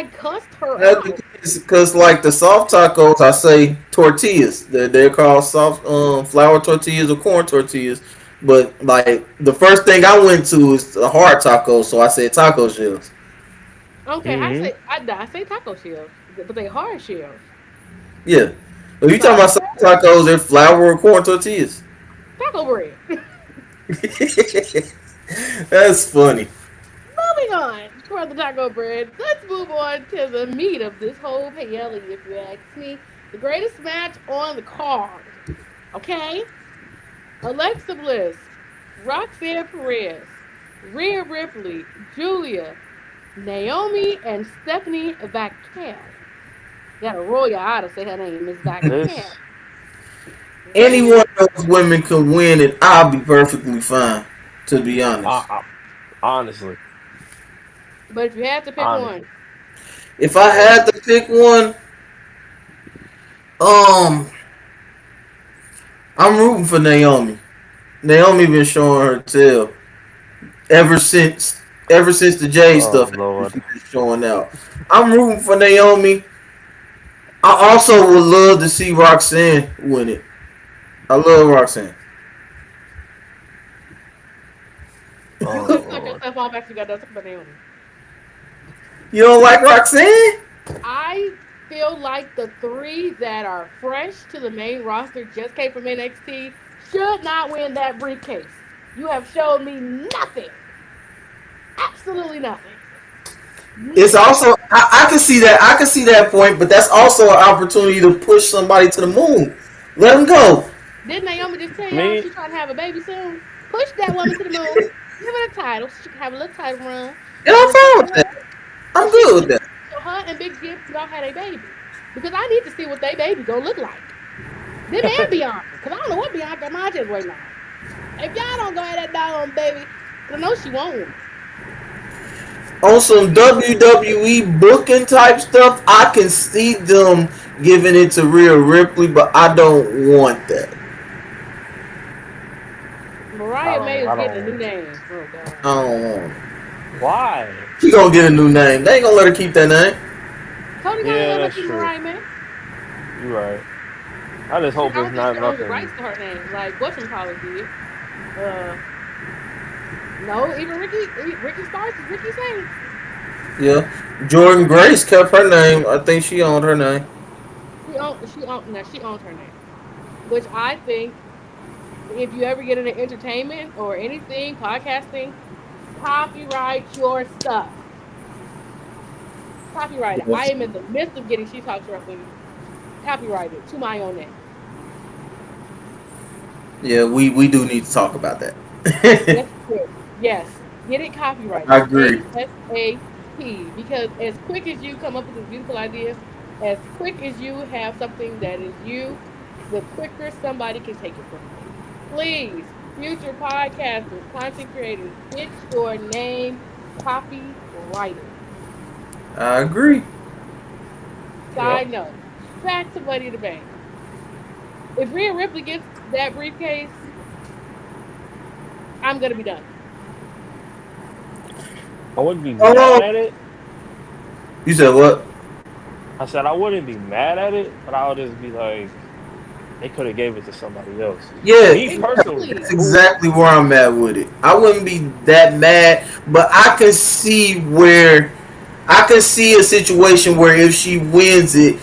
cussed her out. Because like the soft tacos, I say tortillas. They're called soft flour tortillas or corn tortillas. But like the first thing I went to is the hard tacos, so I said taco shells. Okay, Hmm. I say taco shells, but they hard shells. Yeah. Are you talking So about some tacos? They're flour or corn tortillas. taco bread. That's funny. Moving on from the taco bread, let's move on to the meat of this whole paella, if you ask me. The greatest match on the card. Okay? Alexa Bliss, Roxanne Perez, Rhea Ripley, Julia, Naomi, and Stephanie Vaquer. Gotta roll your eye to say her name is Vaquer. This, Any Rhea, one of those women can win, and I'll be perfectly fine. To be honest, I, honestly, but if you had to pick one, honestly, if I had to pick one, um, I'm rooting for Naomi. Naomi been showing her tail ever since the Jay oh stuff. She's Lord, been showing out. I'm rooting for Naomi. I also would love to see Roxanne win it. I love Roxanne. oh let's cut Lord. yourself off after you got done talking about Naomi. You don't like Roxanne? I feel like the three that are fresh to the main roster just came from NXT should not win that briefcase. You have showed me nothing. Absolutely nothing. It's also I can see that point, but that's also an opportunity to push somebody to the moon. Let them go. Didn't Naomi just tell I y'all mean, she's trying to have a baby soon? Push that woman to the moon. Give her a title so she can have a little title run. And I'm And so fine with her, that. I'm good with that. so her and Big Gift y'all had a baby. Because I need to see what they baby gonna look like. Them and Bianca. Because I don't know what Bianca Maja is right now. If y'all don't go at that doggone baby, I know she won't. On some WWE booking type stuff, I can see them giving it to Rhea Ripley, but I don't want that. Mariah May is I getting a new don't. name. Oh God. I don't want it. Why? She gonna get a new name. They ain't gonna let her keep that name. Tony Khan Yeah, let her that's keep true. Mariah May. You're right. I just Shit, hope I it's don't think not she owns the nothing. rights to her name. Like whatchamacallit did. Uh no, even Ricky Starks is Ricky Saints. Yeah. Jordan Grace kept her name. I think she owned her name. She owns her name. Which I think if you ever get into entertainment or anything, podcasting, copyright your stuff. Copyright it. I am in the midst of getting She Talks Wrestling copyrighted to my own name. Yeah, we do need to talk about that. Yes, yes, yes. Get it I copyrighted. agree. ASAP. Because as quick as you come up with this beautiful idea, as quick as you have something that is you, the quicker somebody can take it from you. Please, future podcasters, content creators, get your name copyrighted. I agree. Yep. Side note, back to Money in the Bank. If Rhea Ripley gets that briefcase, I'm gonna be done. I wouldn't be mad Oh, at it. you said what? I said I wouldn't be mad at it, but I would just be like, they could have gave it to somebody else. Yeah, Me personally, Exactly. that's who? exactly where I'm at with it. I wouldn't be that mad, but I can see a situation where if she wins it,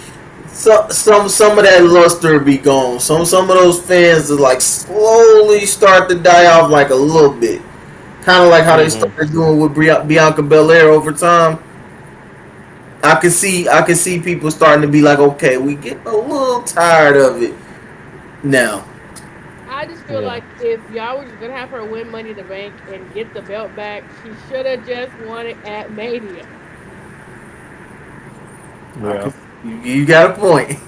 some of that luster be gone. Some of those fans are like slowly start to die off like a little bit, kind of like how they Hmm. started doing with Bianca Belair over time. I can see people starting to be like, okay, we get a little tired of it now. I just feel Yeah. like if y'all were just gonna have her win Money in the Bank and get the belt back, she should have just won it at Mania. I Yeah. can, you got a point.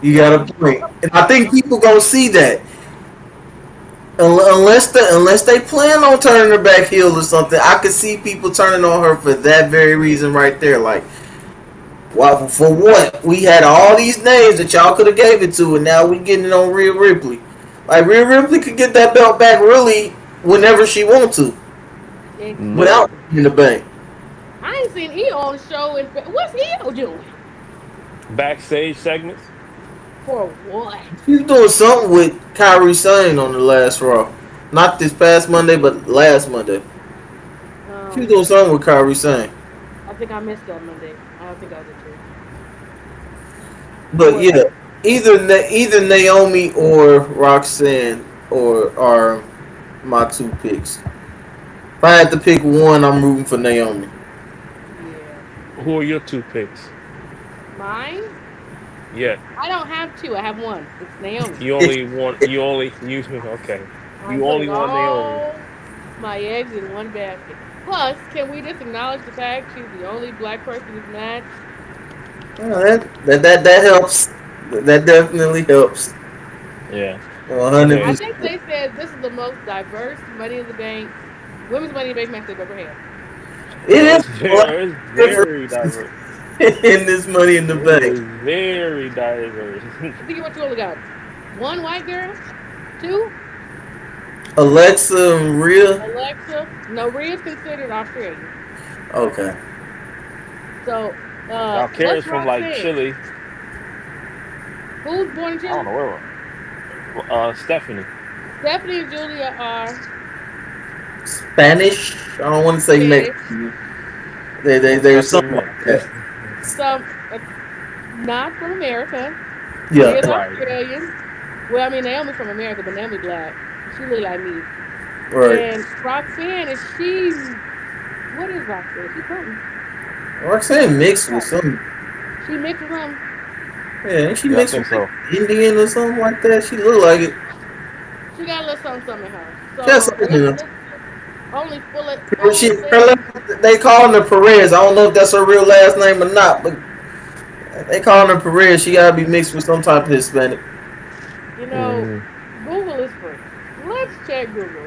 You got Like, a point, and I think people gonna see that unless they plan on turning her back heel or something. I could see people turning on her for that very reason right there. Like, well, for what? We had all these names that y'all could have gave it to, and now we getting it on Rhea Ripley. Like Rhea Ripley could get that belt back really whenever she wants to, without exactly. in the bank. I ain't seen EO on the show. What's EO doing? Backstage segments. For what? She's doing something with Kyrie Sane on the last Raw. Not this past Monday, but last Monday. She was Um, doing something with Kyrie Sane. think I missed that Monday. I don't think I was at church. But Was yeah, either Naomi or Roxanne or are my two picks. If I had to pick one, I'm rooting for Naomi. yeah. Who are your two picks? Mine? Yeah, I don't have two. I have one. It's Naomi. you only want you only you okay. I'm You only putting want Naomi. all my eggs in one basket. Plus, can we just acknowledge the fact she's the only black person in this match? That helps. That definitely helps. Yeah, I yeah. 100%. think they said this is the most diverse Money in the Bank, women's Money in the Bank match they've ever had. It No, is a lot it's of very difference diverse. in this Money in the It Bank. is very diverse. I think what you only got one white girl, two Alexa and Rhea. Alexa. No, Rhea's considered Australian. Okay. So, Now, what's Kara's from like Roxanne? Chile. Who's born in I Chile? don't know where. Stephanie. Stephanie and Julia are Spanish. I don't want to say Spanish. Mexican. There's That's a something mix. like that. Some not from America. Yeah. Rhea's Right. Australian. Well, I mean Naomi's from America, but Naomi black. She look like me. Right. And Roxanne is she? What is Roxanne? She something. Roxanne mixed with some. She mixed with them. Yeah, she Yeah, I mixed think with so. Indian or something like that. She look like it. She got a little something in her. So Just Alexa only full of she, full they call her Perez. I don't know if that's her real last name or not, but they call her Perez. She gotta be mixed with some type of Hispanic. You know, Mhm. Google is free. Let's check Google.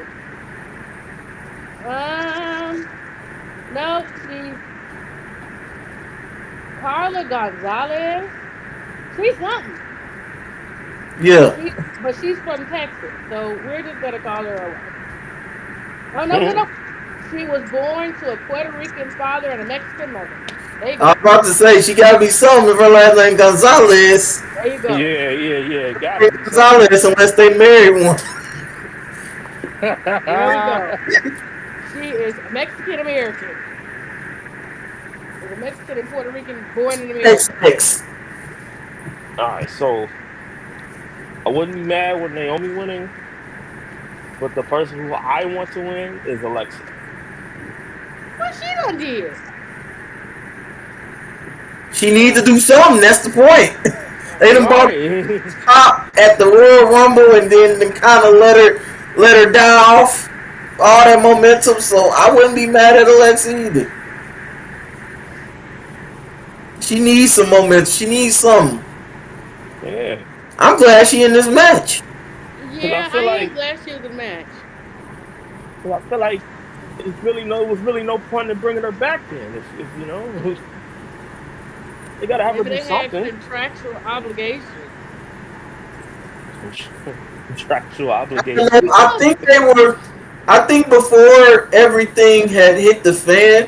No, she's Carla Gonzalez. She's something. Yeah. But she's from Texas, so we're just gonna call her a white. Oh no. She was born to a Puerto Rican father and a Mexican mother. There you I go. was about to say she gotta be something if her last name Gonzalez. There you go. Yeah. Gotta be something. Gonzalez unless they married one. There we go. She is Mexican American. Is a Mexican and Puerto Rican born in America. X. All right, so I wouldn't be mad with Naomi winning, but the person who I want to win is Alexa. What she done did? She needs to do something. That's the point. They done bought Right. top at the Royal Rumble and then kind of let her die off all that momentum. So I wouldn't be mad at Alexa either. She needs some momentum. She needs something. Yeah. I'm glad she in this match. Yeah, feel I like- am glad she was in the match. So I feel like it was really no point in bringing her back then. If you know, they gotta have Maybe her they do had something. contractual obligations. Contractual obligation. I think they were. I think before everything had hit the fan,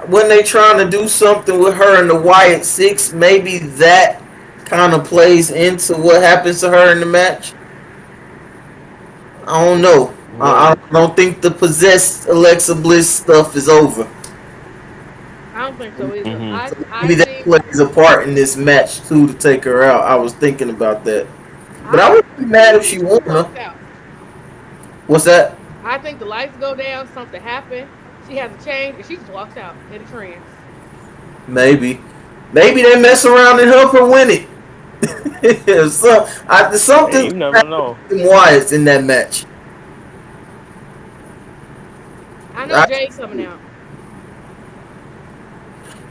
when they trying to do something with her and the Wyatt Six, maybe that kind of plays into what happens to her in the match. I don't know. I don't think the possessed Alexa Bliss stuff is over. I don't think so either. Mhm. I Maybe that think plays a part in this match too to take her out. I was thinking about that, but I wouldn't be mad if she won. Huh? walked out. What's that? I think the lights go down, something happened. She has a change, and she just walks out in a trance. Maybe they mess around and help her win it. Hey, Something you never know. Wyatt's in that match. I know Jay's coming out.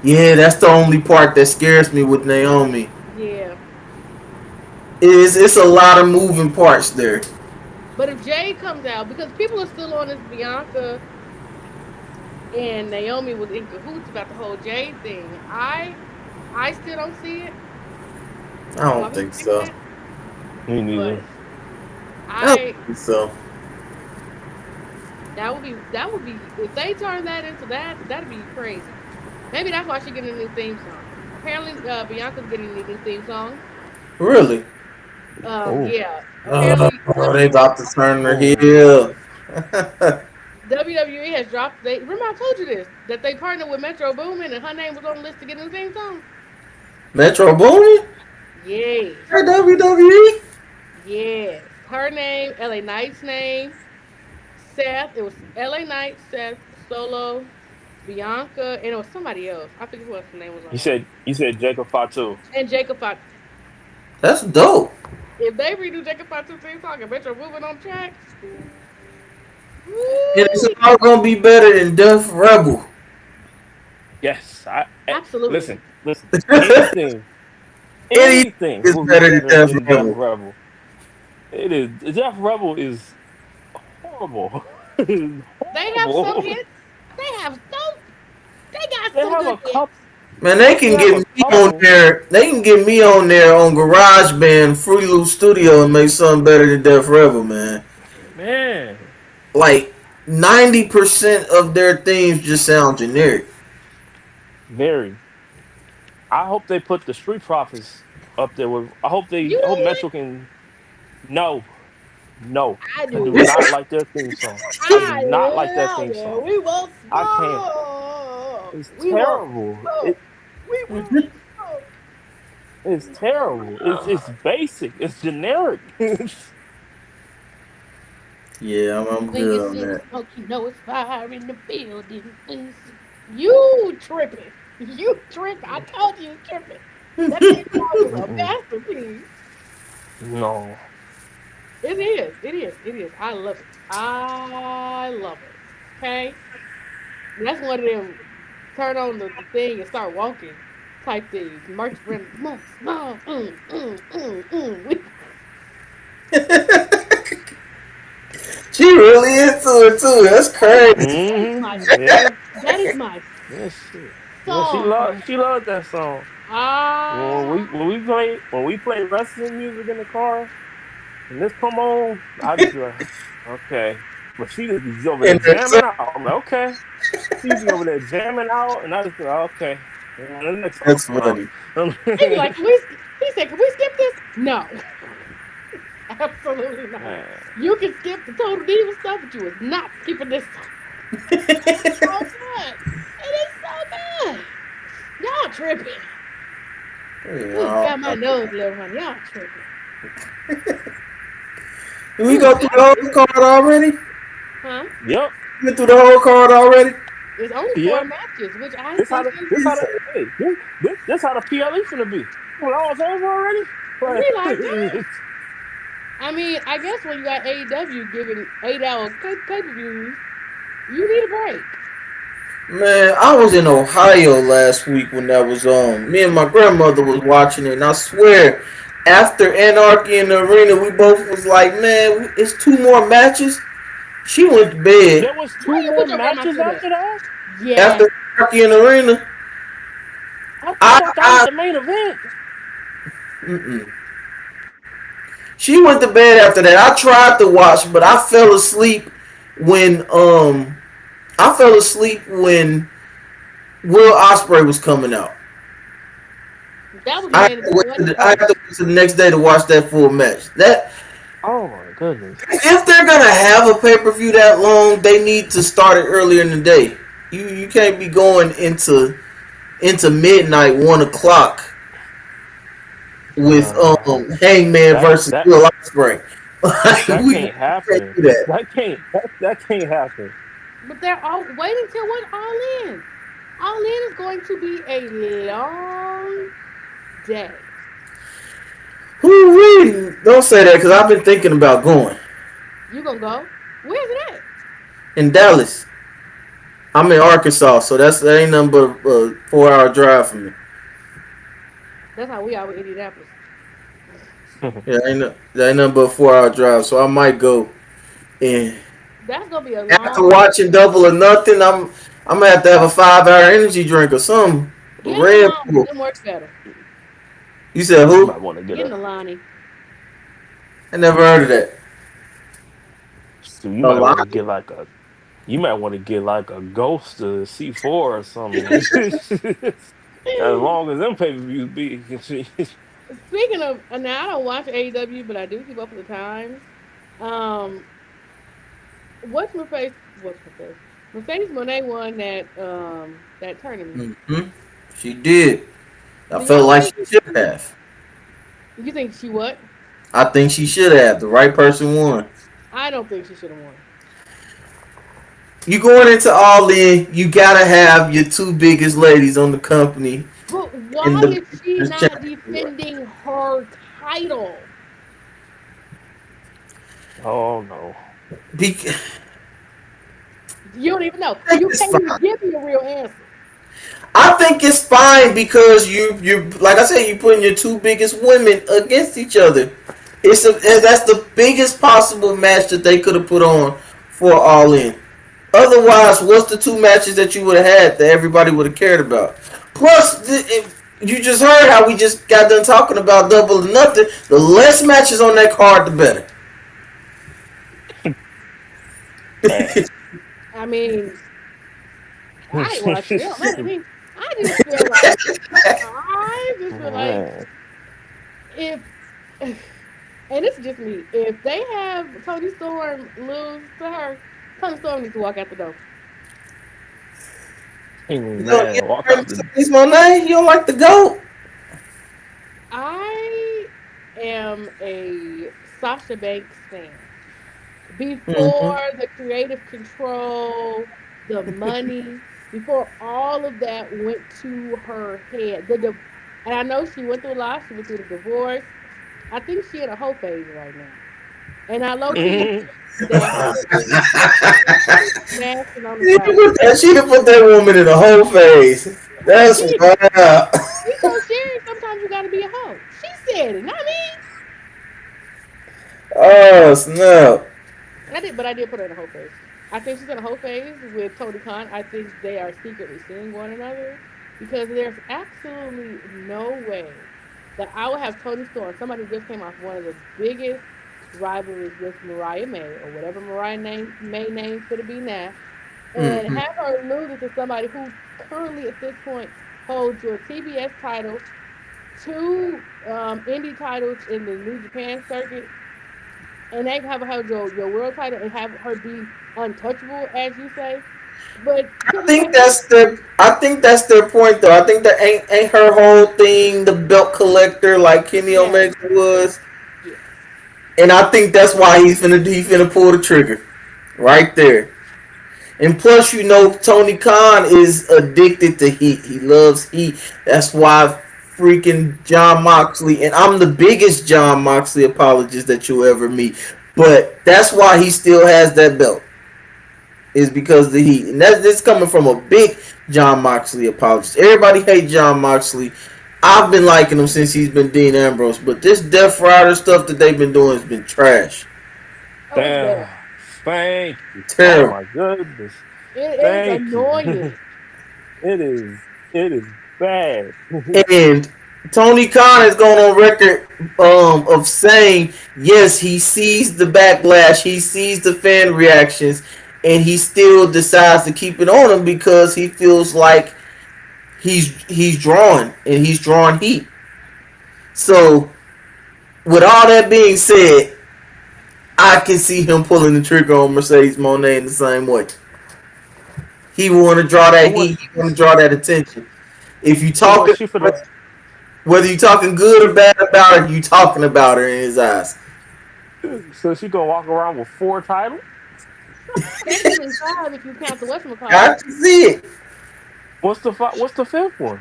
Yeah, that's the only part that scares me with Naomi. Yeah. It's a lot of moving parts there. But if Jay comes out, because people are still on this Bianca and Naomi was in cahoots about the whole Jay thing, I still don't see it. I don't think so. Me neither. I don't think so. That would be if they turn that into that'd be crazy. Maybe that's why she's getting a new theme song. Apparently, Bianca's getting a new theme song. Really? Oh. Yeah. Apparently, Oh, they about to turn her heel. WWE has dropped. They remember I told you this that they partnered with Metro Boomin and her name was on the list to get in the same song. Metro Boomin? Yes, WWE? yes. Her name, LA Knight's name, Seth. It was LA Knight, Seth, Solo, Bianca, and it was somebody else. I forget what the name was on there. You said Jacob Fatu. And Jacob Fox. That's dope. If they redo Jacob Fox theme song and Metro Boomin on track, And it's woo, all gonna be better than Def Rebel. Yes, absolutely. listen. Anything, Anything anything is will be better than better Def than Death Rebel. Rebel. It is. Death Rebel is horrible. It's They have some horrible. hits. They have some. They got They some have good a hits. couple. Man, they They can have get a me on couple. there. They can get me on there on GarageBand, Free Loop Studio, and make something better than Def Rebel, man. Man, Like 90% of their themes just sound generic. very. I hope they put the Street Profits up there with. You I hope know what? Metro can. No, no. I I do do. not like their theme song. I do I not like that love theme it. song. We want I can't. smoke. It's We want terrible. smoke. We want smoke. It's terrible. It's basic. It's generic. Yeah, I'm When you good on see the that. smoke, you know it's fire in the building. You tripping. You tripping. I told you tripping. That thing was a masterpiece. No. It is. It is. It is. I love it. I love it. Okay? That's one of them turn on the thing and start walking type things. Merch brand. She really into it too. That's crazy. That is my Yeah. that is my Yeah. Shit. Yeah. song. She loved that song. Ah, When we play wrestling music in the car and this come on, I just be like, okay. But she just be over there And jamming out. I'm like, okay. She be over there jamming out, and I just be like, okay. And the next song that's come on. funny. he be like, can we? He said, can we skip this? No, absolutely not. Man. You can skip the Total Diva stuff, but you is not skipping this song. It's so good. It is so good. Y'all tripping. Ooh, got my nose a little honey. Y'all tripping. Did we go through the whole card already? Huh? Yep. We went through the whole card already? It's only Yep. 4 matches, which I This how think the is this how the PLE finna be. Well, I was over already. we like that. I mean, I guess when you got AEW giving 8-hour pay-per-views, you need a break. Man, I was in Ohio last week when that was on. Me and my grandmother was watching it, and I swear, after Anarchy in the Arena, we both was like, man, it's 2 more matches. She went to bed There was Where 2 you more put your grandma matches to that? after that. Yeah. after Anarchy in the Arena. I thought that was the main event. Mm-mm. She went to bed after that. I tried to watch, but I fell asleep when Will Ospreay was coming out. That was the main event. I had to wait to the next day to watch that full match. That Oh my goodness. if they're gonna have a pay per view that long, they need to start it earlier in the day. You can't be going into midnight 1 o'clock with Hangman versus Will Ospreay. That We can't happen. can't do that. That can't happen. But they're all waiting till what? All In. All In is going to be a long day. Don't say that because I've been thinking about going You gonna go? Where's it at? in Dallas. I'm in Arkansas, so that ain't nothing but a 4-hour drive for me. That's how we are with Indianapolis. Yeah, that ain't nothing but a 4-hour drive, so I might go. And That's gonna be a after long. watching Double or Nothing, I'm gonna have to have a 5-hour energy drink or something. Get Red along. Bull. Them works better. You said You who? might want to get Get in the a. Lonnie. I never heard of that. So you might want to get like a. You might want to get like a Ghost to C4 or something. As long as them pay per views be. Speaking of, now I don't watch AEW, but I do keep up with the times. what's my face? What's my face? Mercedes Monet won that tournament. Hmm. She did. I Do felt y'all like think? she should have. You think she what? I think she should have. The right person won. I don't think she should have won. You going into All In, you gotta have your two biggest ladies on the company But in why the is she not championship. defending her title? Oh no. Be- You don't even know. I think You it's can't even fine. give me a real answer. I think it's fine because you like I said, you putting your two biggest women against each other. That's the biggest possible match that they could have put on for All In. Otherwise, what's the two matches that you would have had that everybody would have cared about? Plus, you just heard how we just got done talking about Double or Nothing. The less matches on that card, the better. Man. I mean, I ain't watching it. I mean, I just feel like Man. if and it's just me. If they have Tony Storm lose to her, Tony Storm needs to walk out the door. You Man, walk heard out the Mercedes Moné? You don't like the GOAT? I am a Sasha Banks fan. Mm-hmm. Before the creative control, the money, before all of that went to her head, and I know she went through a lot. She went through the divorce. I think she in a whole phase right now, and I low key Mhm. that her smashing on the side. She done put that woman in a whole phase. That's She, wild. she's so serious. Sometimes you gotta be a hoe. She said it, not me. Oh snap! But I did put her in a whole phase. I think she's in a whole phase with Tony Khan. I think they are secretly seeing one another because there's absolutely no way that I would have Tony Storm, somebody who just came off one of the biggest rivalries with Mariah May or whatever May name for to be now, and Mm-hmm. have her lose it to somebody who currently at this point holds your TBS title, two indie titles in the New Japan circuit, and they have held your world title and have her be untouchable, as you say. But Kenny Omega, I think that's their point though. I think that ain't her whole thing the belt collector like Kenny yes, Omega was, yes. and I think that's why he finna pull the trigger right there. And plus, you know, Tony Khan is addicted to heat. He loves heat. That's why freaking John Moxley, and I'm the biggest John Moxley apologist that you'll ever meet. But that's why he still has that belt. Is because of the heat. And that's coming from a big John Moxley apologist. Everybody hates John Moxley. I've been liking him since he's been Dean Ambrose. But this Death Rider stuff that they've been doing has been trash. Oh, it's bad. Damn. Thank you. Oh Terrible. my goodness. It is Thank you. annoying. It is. It is bad. And Tony Khan has gone on record of saying, yes, he sees the backlash, he sees the fan reactions, and he still decides to keep it on him because he feels like he's drawing and he's drawing heat. So, with all that being said, I can see him pulling the trigger on Mercedes Moné in the same way. He want to draw So that what? heat. He want to draw that attention. If you So what? talking, She for the. whether you talking good or bad about her, you talking about her in his eyes. So she gonna walk around with 4 titles? Technically five if you count the whatchamacallit. Got to see it. What's the fifth one?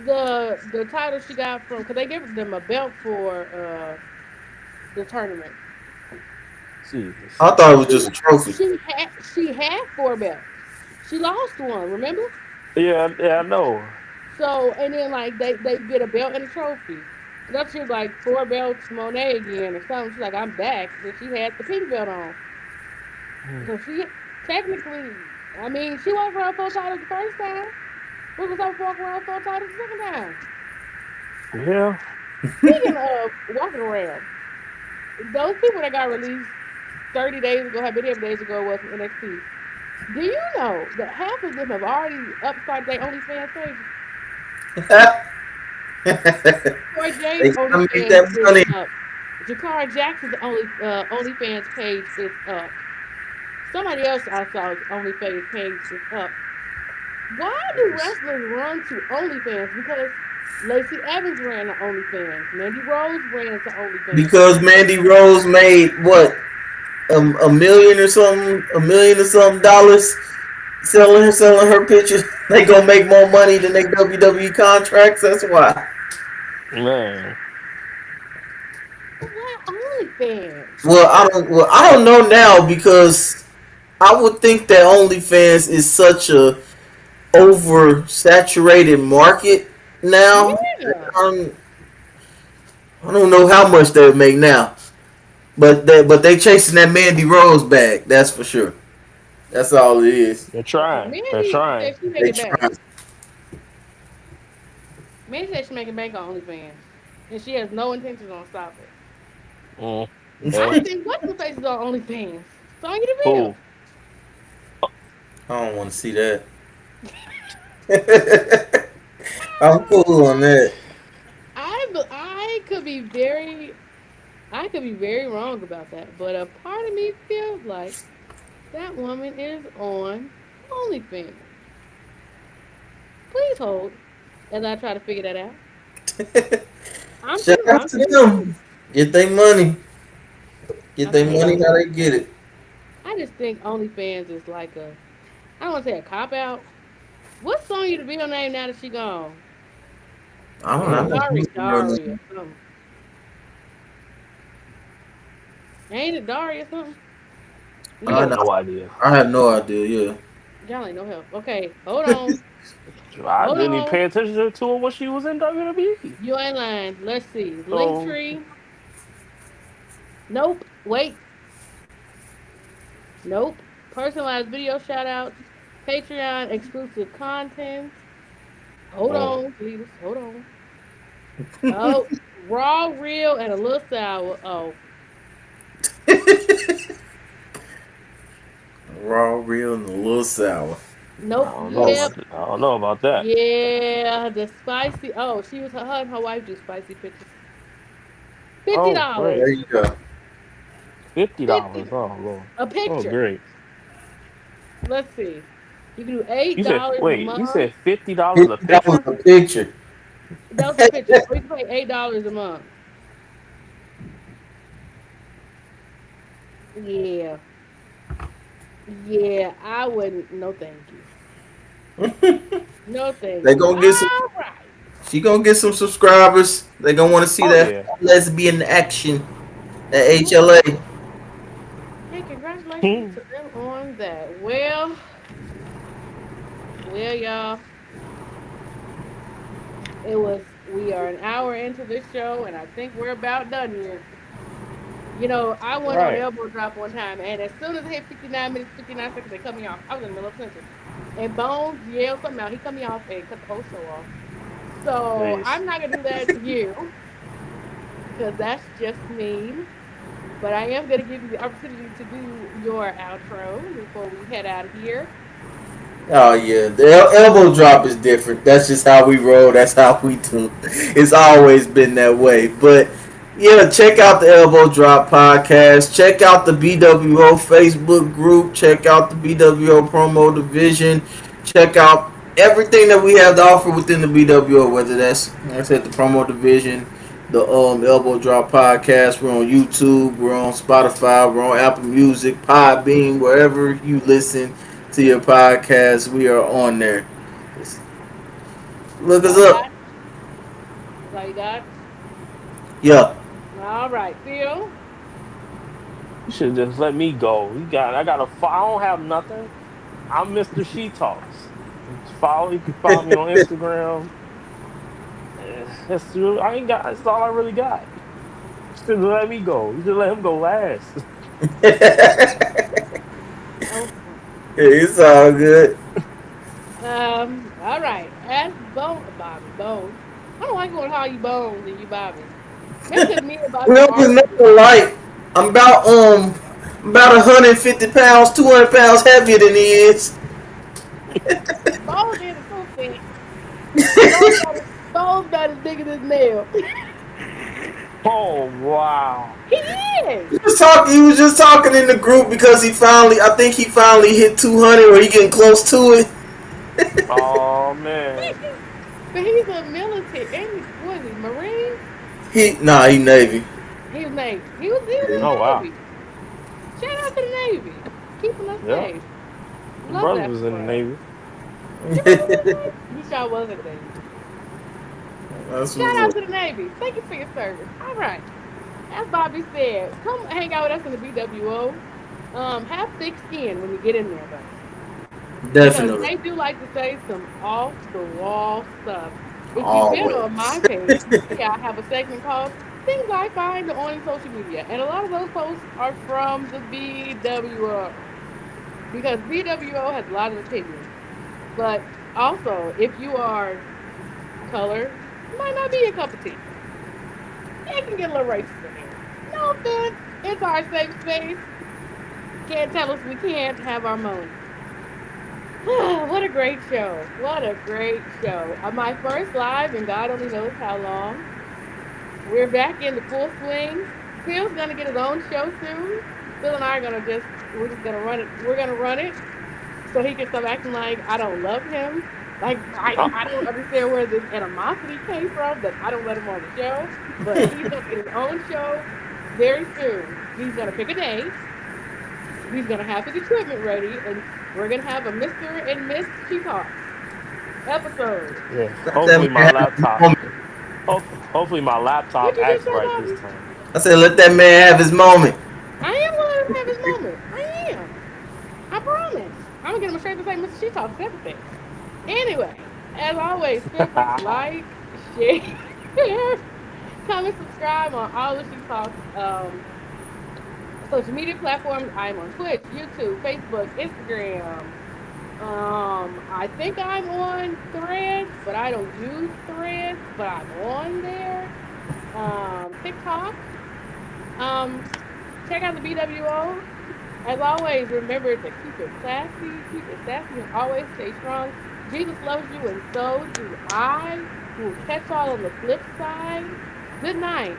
The title she got from because they gave them a belt for the tournament. Jesus. I thought it was just She a trophy. she had four belts. She lost one, remember? Yeah, yeah, I know. So and then like they get a belt and a trophy. That's just like four belts Monet again or something. She's like, I'm back. So she had the pink belt on. So she technically, I mean, she walked around full titles the first time. What was up walking around full titles the second time? Yeah. Speaking of walking around, those people that got released 30 days ago, how many days ago it was from NXT, do you know that half of them have already upstarted their OnlyFans page? Troy They Jay's gotta make OnlyFans that is money. up. Jakara Jackson's OnlyFans page is up. Somebody else I saw OnlyFans page is up. Why do wrestlers run to OnlyFans? Because Lacey Evans ran to OnlyFans. Mandy Rose ran to OnlyFans. Because Mandy Rose made what a million or something, $1 million or something selling her pictures. They gonna make more money than their WWE contracts. That's why. Man. Why OnlyFans? Well, I don't know now because I would think that OnlyFans is such a oversaturated market now. Yeah. I don't know how much they would make now, but they chasing that Mandy Rose bag. That's for sure. That's all it is. They're trying. They're Mandy trying. said she They making bank. trying. Mandy said she making bank on OnlyFans. And she has no intentions on stopping. Mm. I Yeah. think what's the faces on OnlyFans? Sonya Who? Deville. I don't want to see that. I'm cool on that. I could be very wrong about that, but a part of me feels like that woman is on OnlyFans. Please hold as I try to figure that out. Shout out to them. Get their money. Get their money how they get it. I just think OnlyFans is like I don't want to say a cop out. What's Sonya Deville name now that she gone? I don't know. Dari or something. Ain't it Dari or something? I have no idea. I have no idea. Yeah. Y'all ain't no help. Okay, hold on. I didn't even pay attention to her when she was in WWE. You ain't lying. Let's see. So- Linktree. Nope. Wait. Nope. Personalized video shout outs. Patreon exclusive content. Hold on, please. Hold on. Oh, raw, real, and a little sour. Oh, Raw, real, and a little sour. nope. I don't know about that. Yeah, the spicy. Oh, she was her and her wife do spicy pictures. Oh, $50 great. There you go. $50. Oh, Lord. a Oh, picture. great. Let's see. You can do $8 You said, a wait, month. you said $50 a That was picture? a picture. That was a picture. Or you can pay $8 a month. Yeah. Yeah, I wouldn't. No, thank you. No, thank They you. gonna get some. All right. She gonna get some subscribers. They gonna want to see Oh, that yeah. lesbian action at HLA. Hey, congratulations to them on that. Well, y'all. We are an hour into this show, and I think we're about done here. You know, I went on Right. elbow drop one time, and as soon as it hit 59 minutes, 59 seconds, they cut me off. I was in the middle of a sentence. And Bones yelled something out. He cut me off and cut the whole show off. So Nice. I'm not going to do that to you, because that's just mean. But I am going to give you the opportunity to do your outro before we head out of here. Oh yeah, the elbow drop is different. That's just how we roll. That's how we do. It's always been that way. But yeah, check out the Elbow Drop podcast. Check out the BWO Facebook group. Check out the BWO promo division. Check out everything that we have to offer within the BWO. Whether that's, like I said, the promo division, the Elbow Drop podcast. We're on YouTube. We're on Spotify. We're on Apple Music, Podbean, wherever you listen to your podcast, we are on there. Look us up. That's all you got? Yeah. All right, Phil. You should just let me go. I don't have nothing. I'm Mr. She Talks. You can follow me on Instagram. That's all I really got. You should let me go. You should let him go last. It's all good. All right. Ask Bobby Bones. I don't like when I call you Bones and you Bobby. That's just me about Well, it's nothing like I'm about 150 pounds, 200 pounds heavier than he is. Bones is so thick. Bones about as big as his nail. Oh, wow. He is. You just talking in the group because I think he finally hit 200 or he getting close to it. Oh man. But he's a military, and what is he, Marine? He Navy. He was Navy. He was in Oh the wow. Navy. Shout out to the Navy, keeping us Yeah. safe. My Love brother that was in the for us. Navy. You sure was in the Navy. That's Shout out what's to the Navy. Thank you for your service. All right. As Bobby said, come hang out with us in the BWO. Have thick skin when you get in there, though. Because definitely they do like to say some off the wall stuff. If you've been always. on my page, yeah, I have a segment called Things I Find on Social Media. And a lot of those posts are from the BWO. Because BWO has a lot of opinions. But also, if you are color, it might not be your cup of tea. It can get a little racist in here. No offense. It's our safe space. Can't tell us we can't have our moments. What a great show. What a great show. My first live in God only knows how long. We're back in the full swing. Phil's gonna get his own show soon. Phil and I are we're just gonna run it. We're gonna run it so he can stop acting like I don't love him. Like I don't understand where this animosity came from that I don't let him on the show. But he's gonna get his own show very soon. He's gonna pick a day. He's gonna have his equipment ready, and we're gonna have a Mr. and Miss She Talks episode. Yeah. Hopefully my laptop. Hopefully my laptop What you just acts say, right Bobby? this time. I said, let that man have his moment. I am gonna let him have his moment. I am. I promise. I'm gonna get him straight to say Mr. She Talks everything. Anyway, as always, feel free to like, share, comment, subscribe on all the She Talks social media platforms. I'm on Twitch, YouTube, Facebook, Instagram. I think I'm on Threads, but I don't use Threads, but I'm on there. TikTok. Check out the BWO. As always, remember to keep it classy, keep it sassy, and always stay strong. Jesus loves you, and so do I. We'll catch y'all on the flip side. Good night.